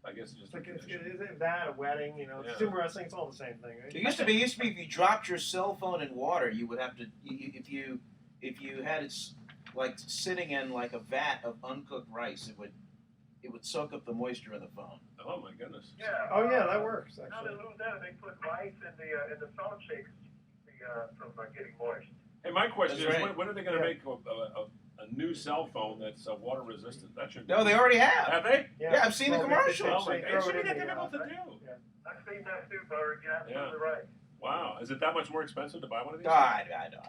I guess it's just It's like a tradition. it's that, a wedding, you know, Yeah. sumo wrestling, it's all the same thing, right? It used to be if you dropped your cell phone in water, you would have to if you had it like sitting in like a vat of uncooked rice, it would soak up the moisture in the phone. Oh my goodness. Yeah. Oh yeah, that works Now actually. they lose that, and they put rice in the salt shakers from getting moist. Hey, my question That's is, right. when are they going to Yeah. make a new cell phone that's water resistant? That should. No, they already have. Have they? Yeah, I've seen the Well, commercials. Oh my they God, throw it should it be in that the, difficult to do. I've seen that too, Bird. You're absolutely right. Wow, is it that much more expensive to buy one of these? I don't know.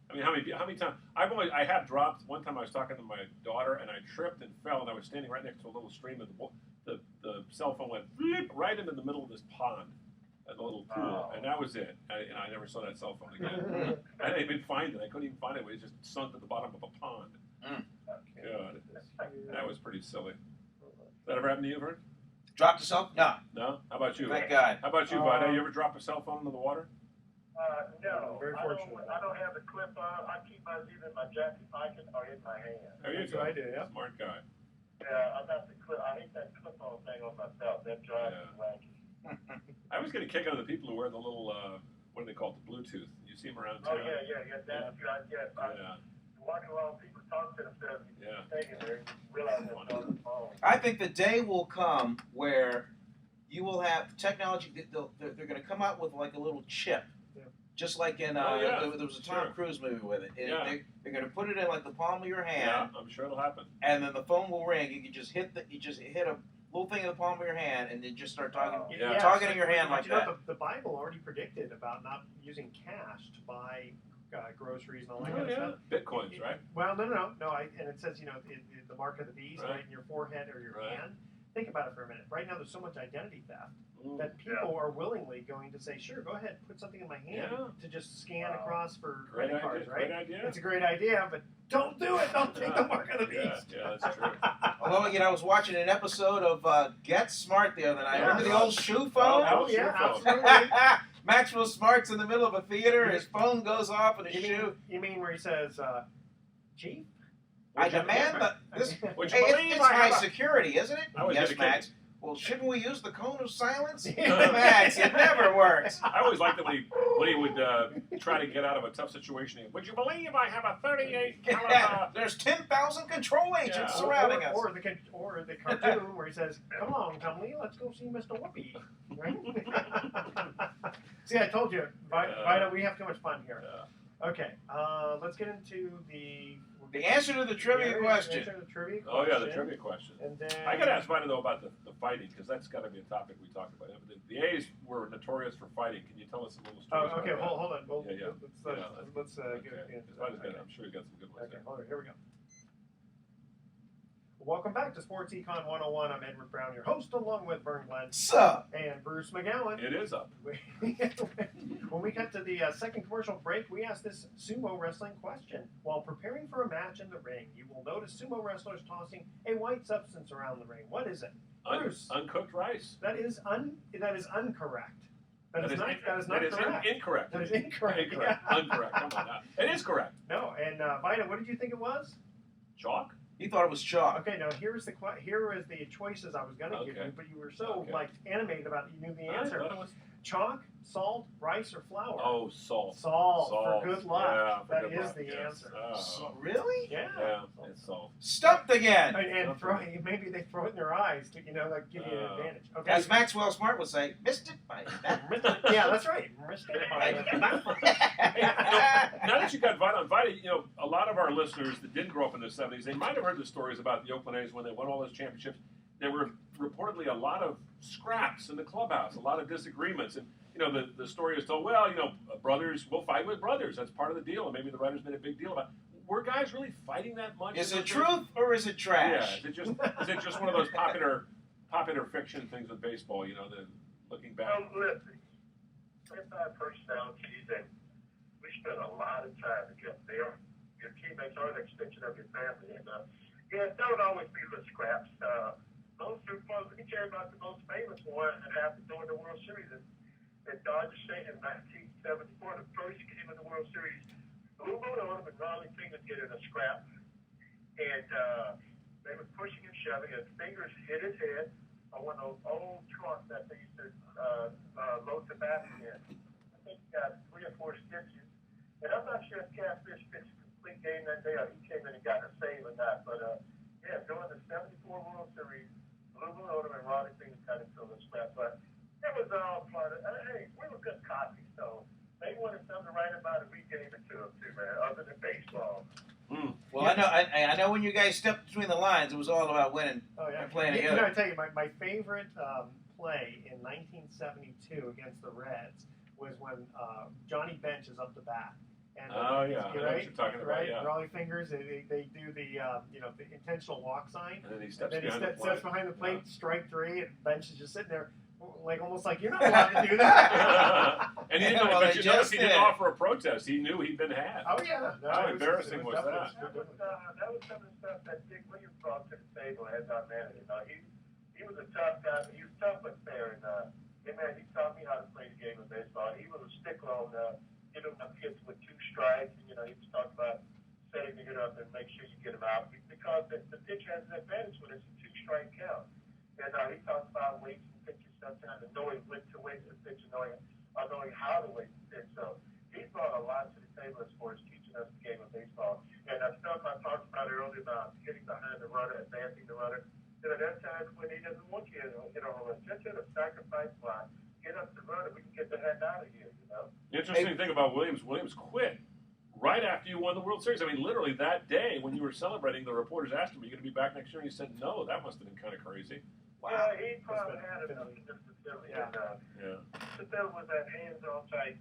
I mean, how many times? I have dropped. One time I was talking to my daughter and I tripped and fell, and I was standing right next to a little stream, and the cell phone went right into the middle of this pond, a little pool, and that was it. I never saw that cell phone again. I didn't even find it. I couldn't even find it. It was just sunk to the bottom of a pond. God, that was pretty silly. That ever happened to you, Vern? Dropped the cell? No. No? How about you? Thank God. How about you, Vida? You ever drop a cell phone into the water? No, Very fortunate. I don't have the clip on. I keep mine either in my jacket pocket or in my hand. There you That's go. what I do, yeah. Smart guy. Yeah, I got the clip. I hate that clip-on thing on my belt. That drives me wacky. I always get a kick out of the people who wear the little, what do they call it, the Bluetooth. You see them around too. Oh yeah. That's right. Yeah. Yeah. Walking along, people talk to themselves. Yeah. Thinking they realize they're on the phone. I think the day will come where you will have technology. They're going to come out with like a little chip, just like in there was a Tom Cruise movie with it. They're going to put it in like the palm of your hand. Yeah, I'm sure it'll happen. And then the phone will ring. You can just hit a little thing in the palm of your hand, and then just start talking. Yeah. Talking in your hand But like you know, that. The Bible already predicted about not using cash to buy groceries and all that Oh, kind of yeah. stuff. Bitcoins, right? Well, no. And it says, the mark of the beast right in your forehead or your hand. Think about it for a minute. Right now, there's so much identity theft that people are willingly going to say, sure, go ahead, put something in my hand to just scan across for credit cards, right? Great idea. It's a great idea, but don't do it. Don't take the mark of the beast. Yeah, that's true. Although, I was watching an episode of Get Smart the other night. Yeah. Remember the old shoe phone? Oh, yeah, absolutely. Maxwell Smart's in the middle of a theater. His phone goes off in his shoe. You mean where he says, Chief? I demand that this. Would Hey, you believe it's I high have a... security, isn't it? I was Yes, gonna Max. Well, shouldn't we use the cone of silence? Max, it never works. I always liked it when he would try to get out of a tough situation. Would you believe I have a 38 caliber? There's 10,000 control agents Yeah. surrounding us. Or the cartoon where he says, "Come on, Tumbly, let's go see Mr. Whoopi." Right? See, I told you, Vida, we have too much fun here. Okay, let's get into The answer to the trivia question. Oh yeah, the trivia question. And then I got to ask Vida though about the fighting because that's got to be a topic we talked about. The A's were notorious for fighting. Can you tell us a little story? Oh, okay. Hold on. Well, Yeah. Let's get Okay. into Vida's that. got- I'm sure you got some good ones. Okay, hold on. Here we go. Welcome back to Sports Econ 101. I'm Edward Brown, your host, along with Vern Glenn Sup? and Bruce McGowan. It is up. When we cut to the second commercial break, we asked this sumo wrestling question. While preparing for a match in the ring, you will notice sumo wrestlers tossing a white substance around the ring. What is it? Bruce. Uncooked rice. That is incorrect. That is not correct. Incorrect. That is incorrect. Incorrect. Yeah. Incorrect. Come on now. It is correct. No, and Vida, what did you think it was? Chalk. He thought it was chalk. Okay, now here is the choices I was going to give you, but you were so animated about it, you knew the answer. I thought it was... Chalk, salt, rice, or flour? Oh, salt. Salt. For good luck. Yeah, That is the answer. So, really? Yeah. Yeah, it's salt. Stumped again. And maybe they throw it in their eyes to, like, give you an advantage. Okay. As Maxwell Smart would say, missed it by that. Yeah, that's right. Missed it by Now that you got Vida on Vida, a lot of our listeners that didn't grow up in the 70s, they might have heard the stories about the Oakland A's when they won all those championships. There were reportedly a lot of scraps in the clubhouse, a lot of disagreements. And, the story is told, brothers will fight with brothers. That's part of the deal. And maybe the writers made a big deal about it. Were guys really fighting that much? Is it truth or is it trash? Yeah. Is it just one of those popular fiction things with baseball, the looking back? Well, listen, with our personalities, and we spend a lot of time together. Your teammates are an extension of your family. And, there would always be little scraps. Those two folks, we can tell you about the most famous one that happened during the World Series at Dodger Stadium in 1974, the first game of the World Series. Lou Bonham and Ronnie Fingers get in a scrap, and they were pushing and shoving, and Fingers hit his head, one of those old trucks that they used to load tobacco in. I think he got 3 or 4 stitches. And I'm not sure if Catfish pitched a complete game that day or he came in and got a save or not. But yeah, during the '74 World Series, Blue Odom and Ronnie Finger got into a scrap. But it was all part of. Hey, we were good copies, so they wanted something to write about it. We gave it to them too, man. Other than baseball. Well, I know when you guys stepped between the lines, it was all about winning and playing together. You know, I tell you, my favorite play in 1972 against the Reds was when Johnny Bench is up to bat. And, yeah, I know what you're talking about, yeah. Raleigh Fingers, they do the the intentional walk sign. And then he steps behind the plate, strike 3, and Bench is just sitting there, like almost like you're not allowed to do that. And he didn't, but you notice he didn't offer a protest. He knew he'd been had. Oh yeah, How embarrassing was that? That was some of the stuff that Dick Williams brought to the table as our manager. He was a tough guy. He was tough but fair, and he taught me how to play the game of baseball. He was a stickler on giving up hits with 2 strikes. And, he was talking about setting the hitter up and make sure you get him out because the pitcher has an advantage when it's a 2-strike count. And he talks about weights and pitches sometimes and knowing when to wait for the pitch and knowing how to wait for the pitch. So he brought a lot to the table as far as teaching us the game of baseball. And stuff I talked about earlier about getting behind the runner, advancing the runner. There are times when he doesn't want you to hit a home run. Just hit a sacrifice fly. Get up the runner. We can get the heck out of here, The interesting thing about Williams quit right after you won the World Series. I mean, literally that day when you were celebrating, the reporters asked him, "Are you going to be back next year?" And he said, "No." That must have been kind of crazy. Wow. Yeah, he probably had enough to just facility. Yeah. Phil was that hands-on type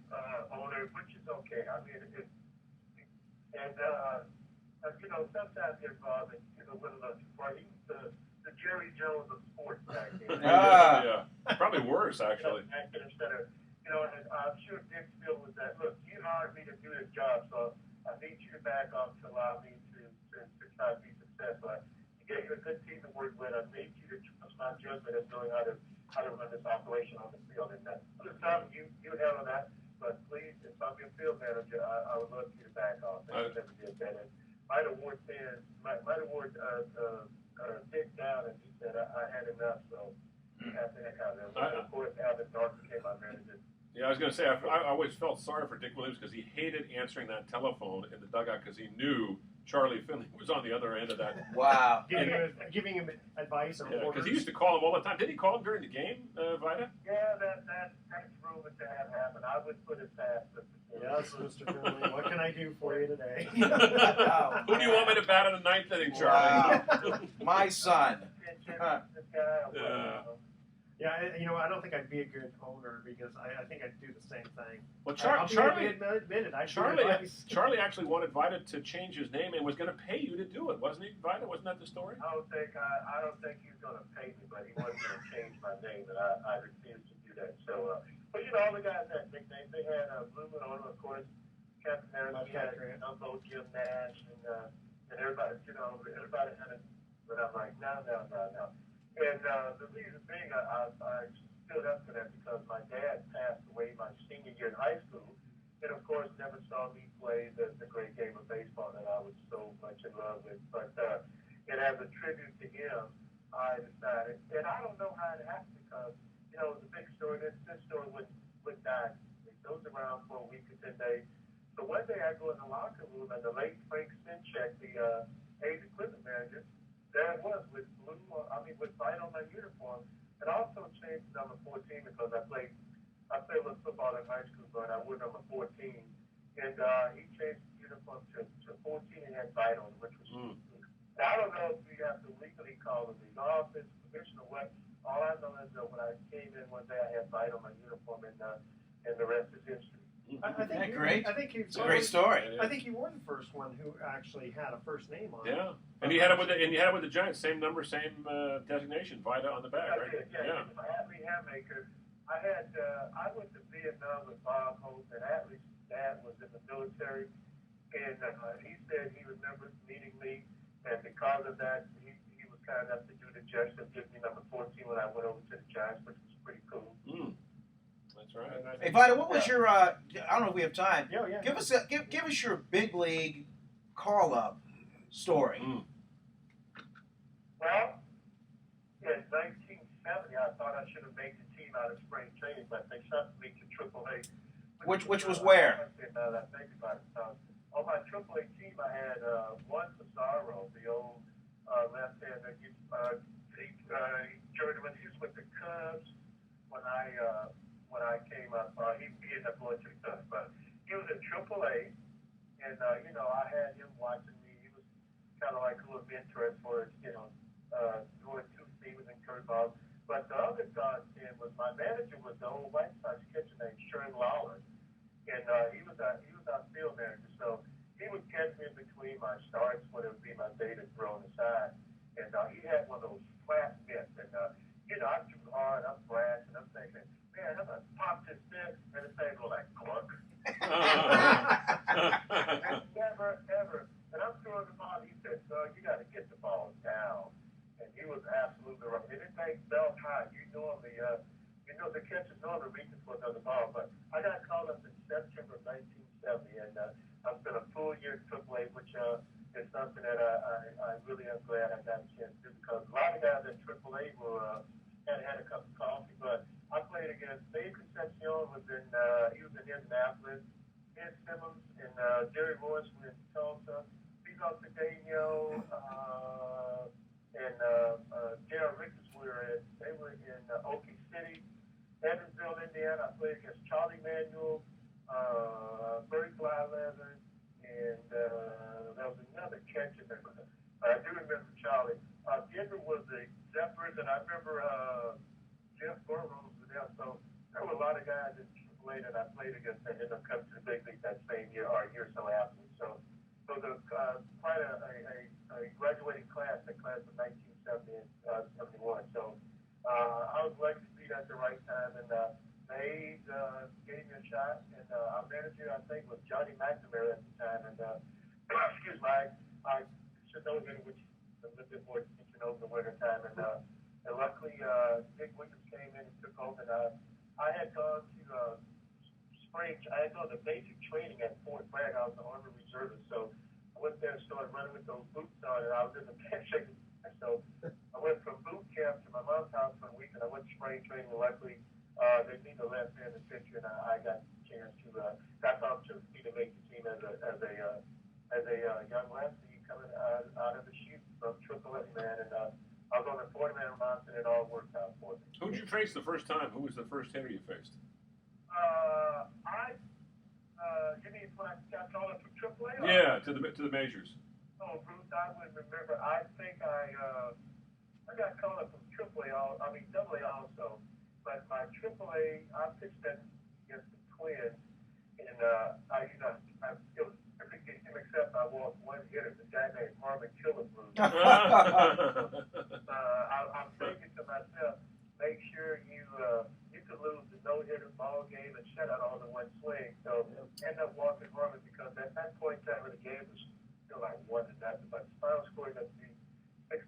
owner, which is okay. I mean, sometimes they're involved in with a little too far. He was the Jerry Jones of sports back then. Yeah, probably worse actually. Instead of, and I'm sure Dick Phil was that. Look, you hired me to do this job, so I need you to back off to allow me to try to be successful. To get you a good team to work with, I need you to trust my judgment of knowing how to run this operation on the field. And other time you handle that, but please, if I'm your field manager, I would love you to back off. And never did that. And might award Dick down, and he said I had enough, so he had to heck out of there. Of course, Alvin Dark became my manager. Yeah, I was going to say, I always felt sorry for Dick Williams because he hated answering that telephone in the dugout because he knew Charlie Finley was on the other end of that. Wow. Giving him advice or orders. Because he used to call him all the time. Did he call him during the game, Vida? Yeah, that's proven to have happened. I would put it past him. Yes, Mr. Finley. What can I do for you today? Who do you want me to bat in the 9th inning, Charlie? Wow. My son. Yeah, I don't think I'd be a good owner because I think I'd do the same thing. Well, Charlie actually wanted Vida to change his name and was going to pay you to do it, wasn't he, Vida? Wasn't that the story? I don't think he was going to pay me, but he wasn't going to change my name, and I refused to do that. So, but all the guys had nicknames. They had Blue Odom, of course, Captain Harris, Uncle Jim Nash, and everybody. Everybody had it. But I'm like, no. And the reason being, I stood up for that because my dad passed away my senior year in high school, and of course never saw me play the great game of baseball that I was so much in love with. But and as a tribute to him, I decided, and I don't know how it happened because it was a big story. This story would die. It goes around for a week or 10 days. So one day I go in the locker room, and the late Frank Sinchek, the A's equipment manager, there it was with white on my uniform, and also changed to number 14 because I played a little football in high school, but I wore number 14, and he changed the uniform to 14 and had white on it, which was. Now, I don't know if we have to legally call the league office, commission, or what. All I know is that when I came in one day, I had white on my uniform, and the rest is history. I think great. It's a great story. I think you were the first one who actually had a first name on it. Yeah, and you had it with the Giants, same number, same designation, Vida on the back, right? Yeah. Atlee Hammaker. I went to Vietnam with Bob Hope, and Atlee's dad was in the military, and he said he remembers meeting me, and because of that, he was kind enough to do the gesture of giving me number 14 when I went over to the Giants, which was pretty cool. That's right. Hey, Vida, what was your? I don't know if we have time. Yeah. Give us your big league call up story. Well, in 1970, 1970, I thought I should have made the team out of spring training, but they sent me to AAA. Which was where? Now that I think about it. On my AAA team, I had one Pizarro, the old left-hander journeyman. He was with the Cubs when I came up. He ended up going to the Cubs, but he was in AAA, and I had him watching me. He was kind of like a little mentor for doing two seamers and curveballs. But the other godsend was my manager was the old White Sox catcher named Sherman Lawler, and he was our field manager. So he would catch me in between my starts when it would be my day to throw on the side, and he had one of those flat mitts, and I'm too hard, I'm brash, and I'm thinking, man, I'm gonna pop this mitt, and the thing go like clunk. Never ever. And I'm throwing the ball. He said, "So you got to get the ball down." And he was absolutely right. And it makes belt high. The catcher normally reaches for another ball, but I got called up in September of 1970, and I spent a full year at AAA, which is something that I really am glad I got a chance to do, because a lot of guys at AAA had a cup of coffee, but I played against Dave Concepcion he was in Indianapolis, Ed Simmons and Jerry Royce were in Tulsa, Vito Cedeno, and Darryl Ricketts they were in Okie City, Evansville, Indiana. I played against Charlie Manuel, Bert Blyleather, and there was another catcher there. I do remember Charlie. Denver was the Zephyrs, and I remember Jeff Burrows was there. So there were a lot of guys in AAA that I played against that ended up coming to the big league that same year or a year or so after. So the quite a graduating class, the class of 1970 and 71. So I was lucky to be at the right time, and they gave me a shot. And our manager, I think, was Johnny McNamara at the time. And excuse me, I should know him, which a little bit more attention over the winter time. And luckily, Dick Williams came in and took over. And I had gone to I had gone to basic training at Fort Bragg. I was an Army reservist, so I went there and started running with those boots on, and I was in the bench shaking. So I went from boot camp to my mom's house for a week, and I went to spring training. And luckily, they need a left-handed pitcher, and I got a chance to got the opportunity to make the team as a young lefty coming out of the chute from AAA, man. And I was on the 40-man roster, and it all worked out for me. Who did you face the first time? Who was the first hitter you faced? You mean when I got called up from AAA? Yeah, to the majors. Oh, Bruce, I wouldn't remember. I think I got called up from AAA, AA also. But my AAA, I pitched that against the Twins, and it was every game except I walked one hitter, the guy named Marvin Killebrew. I'm thinking to myself, make sure you could lose the no-hitter ball game and shut out all in one swing. So end up walking Harmon, because at that point in time of the game was still like 1-0, but the final score ended up being 6-0,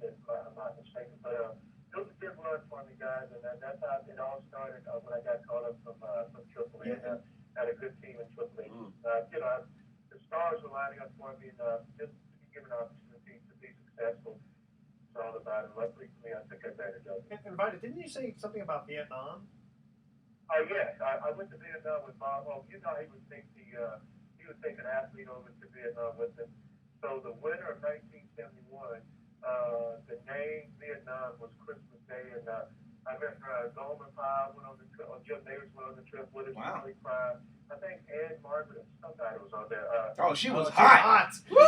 if I'm not mistaken. But it was a good run for me, guys, and that's how it all started when I got called up from AAA. And had a good team in AAA. The stars were lining up for me, and just to be given an opportunity to be successful. All about it. Luckily for me, I took advantage of it. And Vida, didn't you say something about Vietnam? Yes, I went to Vietnam with Bob. Well, he would take an athlete over to Vietnam with him. So the winter of 1971, the name Vietnam was Christmas Day, and I remember Goldman Powell went on the trip, or Jim Davis went on the trip with us. Wow. Really cried. I think Ann Margaret or somebody was on there. She was hot. Woo!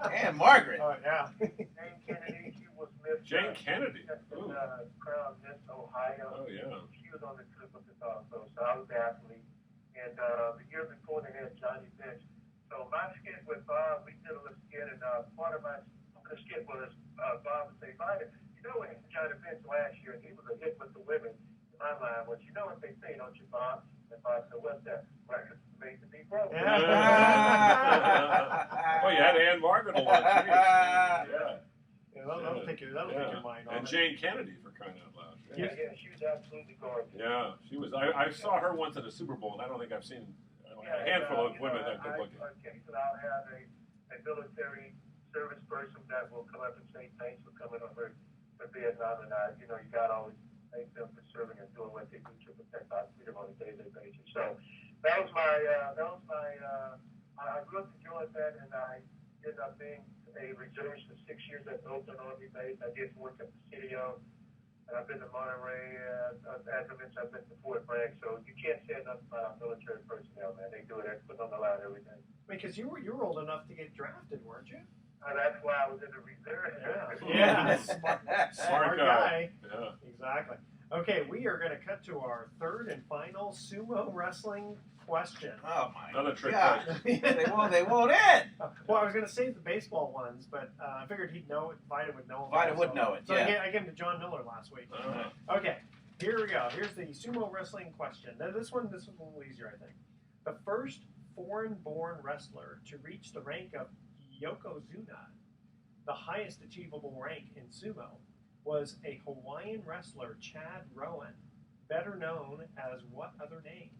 Ann Margaret. Oh, yeah. Jane Kennedy, she was Miss. Jane Kennedy. Crown Miss Ohio. Oh, yeah. She was on the trip with us also. So I was the athlete. And the year before, they had Johnny Bench. So my skit with Bob, we did a little skit, and part of my skit was Bob would say, Vida, when Johnny Bench last year, he was a hit with the women. My line was, what they say, don't you, Bob? And Bob said, what's that? Records made to be broken. Oh, you had Ann Margaret along. Yeah. That'll take your mind on And Jane Kennedy, for crying out loud. Yeah, she was absolutely gorgeous. Yeah, she was. I saw her once at a Super Bowl, and I don't think I've seen a handful of women that good looking. Occasionally, I'll have a military service person that will come up and say thanks for coming over Vietnam, and you know, you got to always thank them for serving and doing what they do to protect our freedom on a daily basis. So that was my I really enjoyed that, and I ended up being a reservist for 6 years at the Oakland Army Base. I did work at Presidio, and I've been to Monterey, as I mentioned, I've been to Fort Bragg. So you can't say enough about our military personnel, man. They do it, they put on the line every day. Because you were old enough to get drafted, weren't you? That's why I was in the reserve. Yeah. Smart guy. Yeah. Exactly. Okay, we are going to cut to our third and final sumo wrestling question. Oh my Another trick God. question. They won't end. Well, I was going to save the baseball ones, but I figured he'd know it. Vida would know it. Vida would know it, So yeah. I gave him to John Miller last week. Uh-huh. Okay, here we go. Here's the sumo wrestling question. Now, this one's a little easier, I think. The first foreign-born wrestler to reach the rank of Yokozuna, the highest achievable rank in sumo, was a Hawaiian wrestler, Chad Rowan, better known as what other name?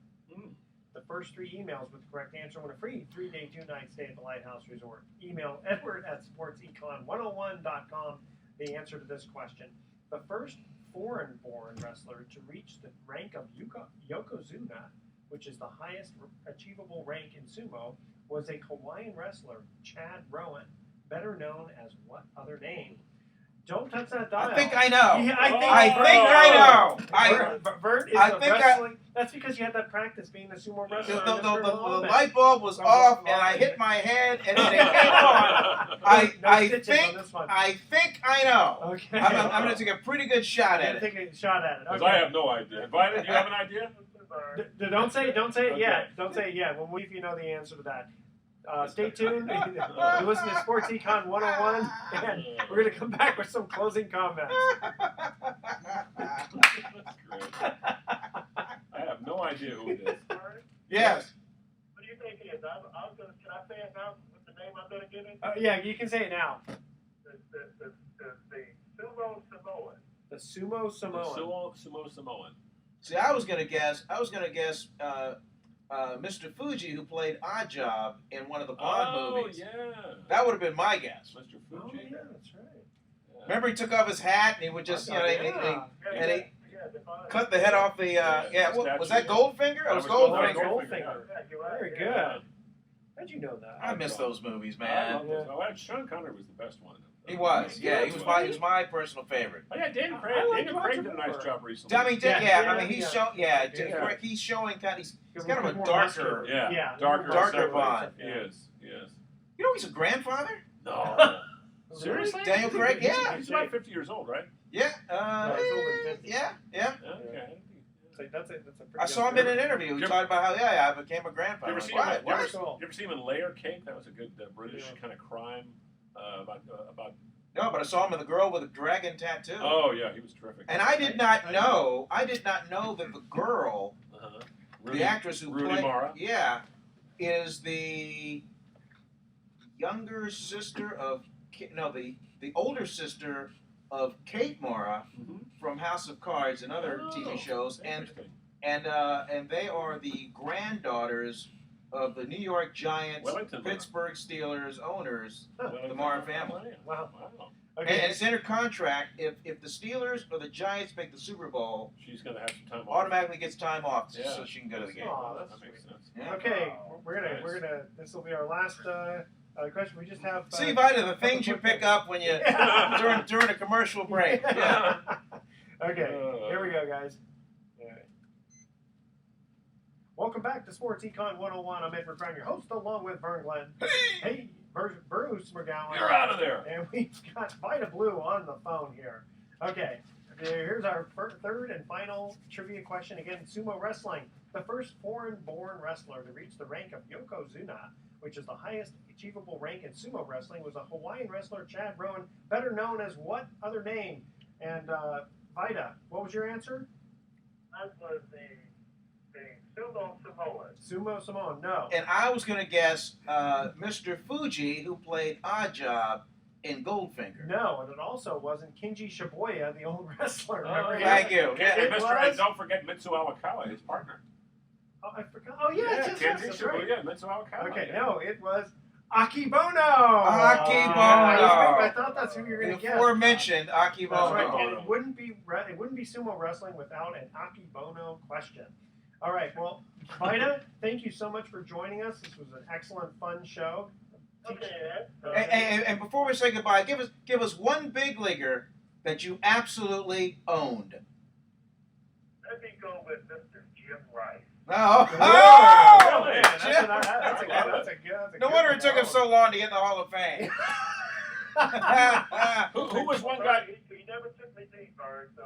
The first 3 emails with the correct answer win a free 3-day, 2-night stay at the Lighthouse Resort. Email Edward at sportsecon101.com the answer to this question. The first foreign-born wrestler to reach the rank of Yokozuna, which is the highest achievable rank in sumo, was a Hawaiian wrestler, Chad Rowan, better known as what other name? Don't touch that dial. I think I know. Yeah, I think I know. Vert is I a think wrestling. That's because you had that practice being a sumo wrestler. The light bulb was off, and I hit my head, and then it came on. I think I know. Okay. I'm going to take a pretty good shot at it. Take a shot at it. Because Okay. I have no idea. Vida, do you have an idea? Don't say it Okay. yet. Don't say it yet. We'll leave you know the answer to that. Stay tuned. You listen to Sports Econ 101, and we're going to come back with some closing comments. That's great. I have no idea who it is. Yes. What do you think it is? Can I say it now with the name I'm going to give it? Yeah, you can say it now. The Sumo Samoan. The Sumo Samoan. Sumo Samoan. See, I was gonna guess Mr. Fuji, who played Oddjob in one of the Bond movies. Yeah. That would have been my guess. Mr. Oh, Fuji. yeah, that's right. Yeah. Remember, he took off his hat and he would just, and he the cut the head off the. Was that Goldfinger? It was Goldfinger. Goldfinger. You're right. Very good. How'd you know that? I miss those movies, I man. love those. Oh, Sean Connery was the best one. He was, yeah. He was my personal favorite. Oh yeah, Daniel Craig. I like Daniel Craig did a Roger nice job recently. I mean, Yeah. he's showing kind of. He's kind of a More darker. muscular. Yeah, Darker Bond. Yes. You know, he's a grandfather. No. Seriously? Daniel Craig, yeah. He's about 50 years old, right? Yeah. No, he's older than 50. Yeah. Okay. That's a pretty I saw him in an interview. He talked about how I became a You grandfather. ever, seen Wow, him, you, ever, Cool. you ever seen him in Layer Cake? That was a good British kind of crime about. No, but I saw him with a girl with a dragon tattoo. Oh yeah, he was terrific. And I did not know that the girl, Rudy, the actress who Rudy played, Mara. is the younger sister of the older sister of Kate Mara from House of Cards and other TV shows, and they are the granddaughters of the New York Giants, Wellington Mara. Pittsburgh Steelers owners, Wellington the Mara family. Wow. And it's in her contract, if the Steelers or the Giants make the Super Bowl, She's gonna have some time off. automatically gets time off Yeah. so she can go to the game. Oh, that's That makes sense. Yeah. Okay, we're gonna. This will be our last question. We just have. See, Vida, the things you pick up when you during a commercial break. Yeah. Okay, here we go, guys. All right. Welcome back to Sports Econ 101. I'm Edward Brown, your host, along with Vern Glenn. Hey, Bruce McGowan. You're out of there. And we've got Vida Blue on the phone here. Okay, here's our third and final trivia question. Again, sumo wrestling. The first foreign-born wrestler to reach the rank of Yokozuna, which is the highest achievable rank in sumo wrestling, was a Hawaiian wrestler, Chad Rowan, better known as what other name? And Vida, what was your answer? That was the Sumo Samoan. Sumo Samoan, no. And I was going to guess Mr. Fuji, who played Oddjob in Goldfinger. No, and it also wasn't Kinji Shibuya, the old wrestler. Remember him? Thank you. And It was? don't forget Mitsu Awakawa, his partner. Oh, I forgot. Oh, yes, yes, Kenji that's right. Shibuya and Mitsu Awakawa. Okay, yeah. no, it was Akibono. Akibono. I thought that's who you were going The to guess. aforementioned That's Akibono. right, and it wouldn't be sumo wrestling without an Akibono question. All right, well, Vida, thank you so much for joining us. This was an excellent, fun show. Okay, And before we say goodbye, give us one big leaguer that you absolutely owned. let me go with Mr. Jim Rice. Oh, Oh, man, Jim. that's a good. No wonder it took him so long to get in the Hall of Fame. Who was one guy? He never took me deep, Bird, so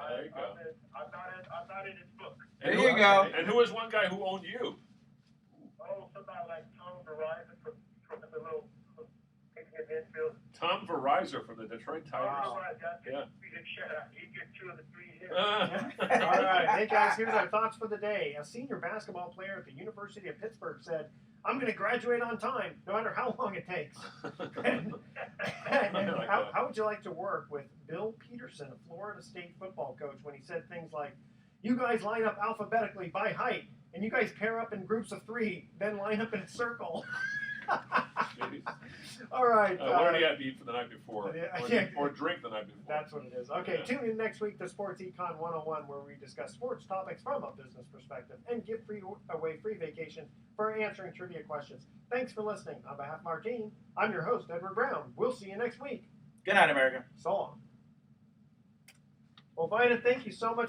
There you go. I'm not in his book. There you go. And who was one guy who owned you? Oh, somebody like Tom Verizon from the little infield. Tom Verizon from the Detroit Tigers. Yeah. We did shut up. He get 2 of the 3 hits. All right, hey guys, here's our thoughts for the day. A senior basketball player at the University of Pittsburgh said, "I'm going to graduate on time, no matter how long it takes." And how would you like to work with Bill Peterson, a Florida State football coach, when he said things like, "You guys line up alphabetically by height, and you guys pair up in groups of 3, then line up in a circle." All right. What did he have to eat for the night before? Yeah. Or drink the night before? That's what it is. Okay, Yeah. tune in next week to Sports Econ 101, where we discuss sports topics from a business perspective and give away free vacation for answering trivia questions. Thanks for listening. On behalf of our team, I'm your host, Edward Brown. We'll see you next week. Good night, America. So long. Well, Vida, thank you so much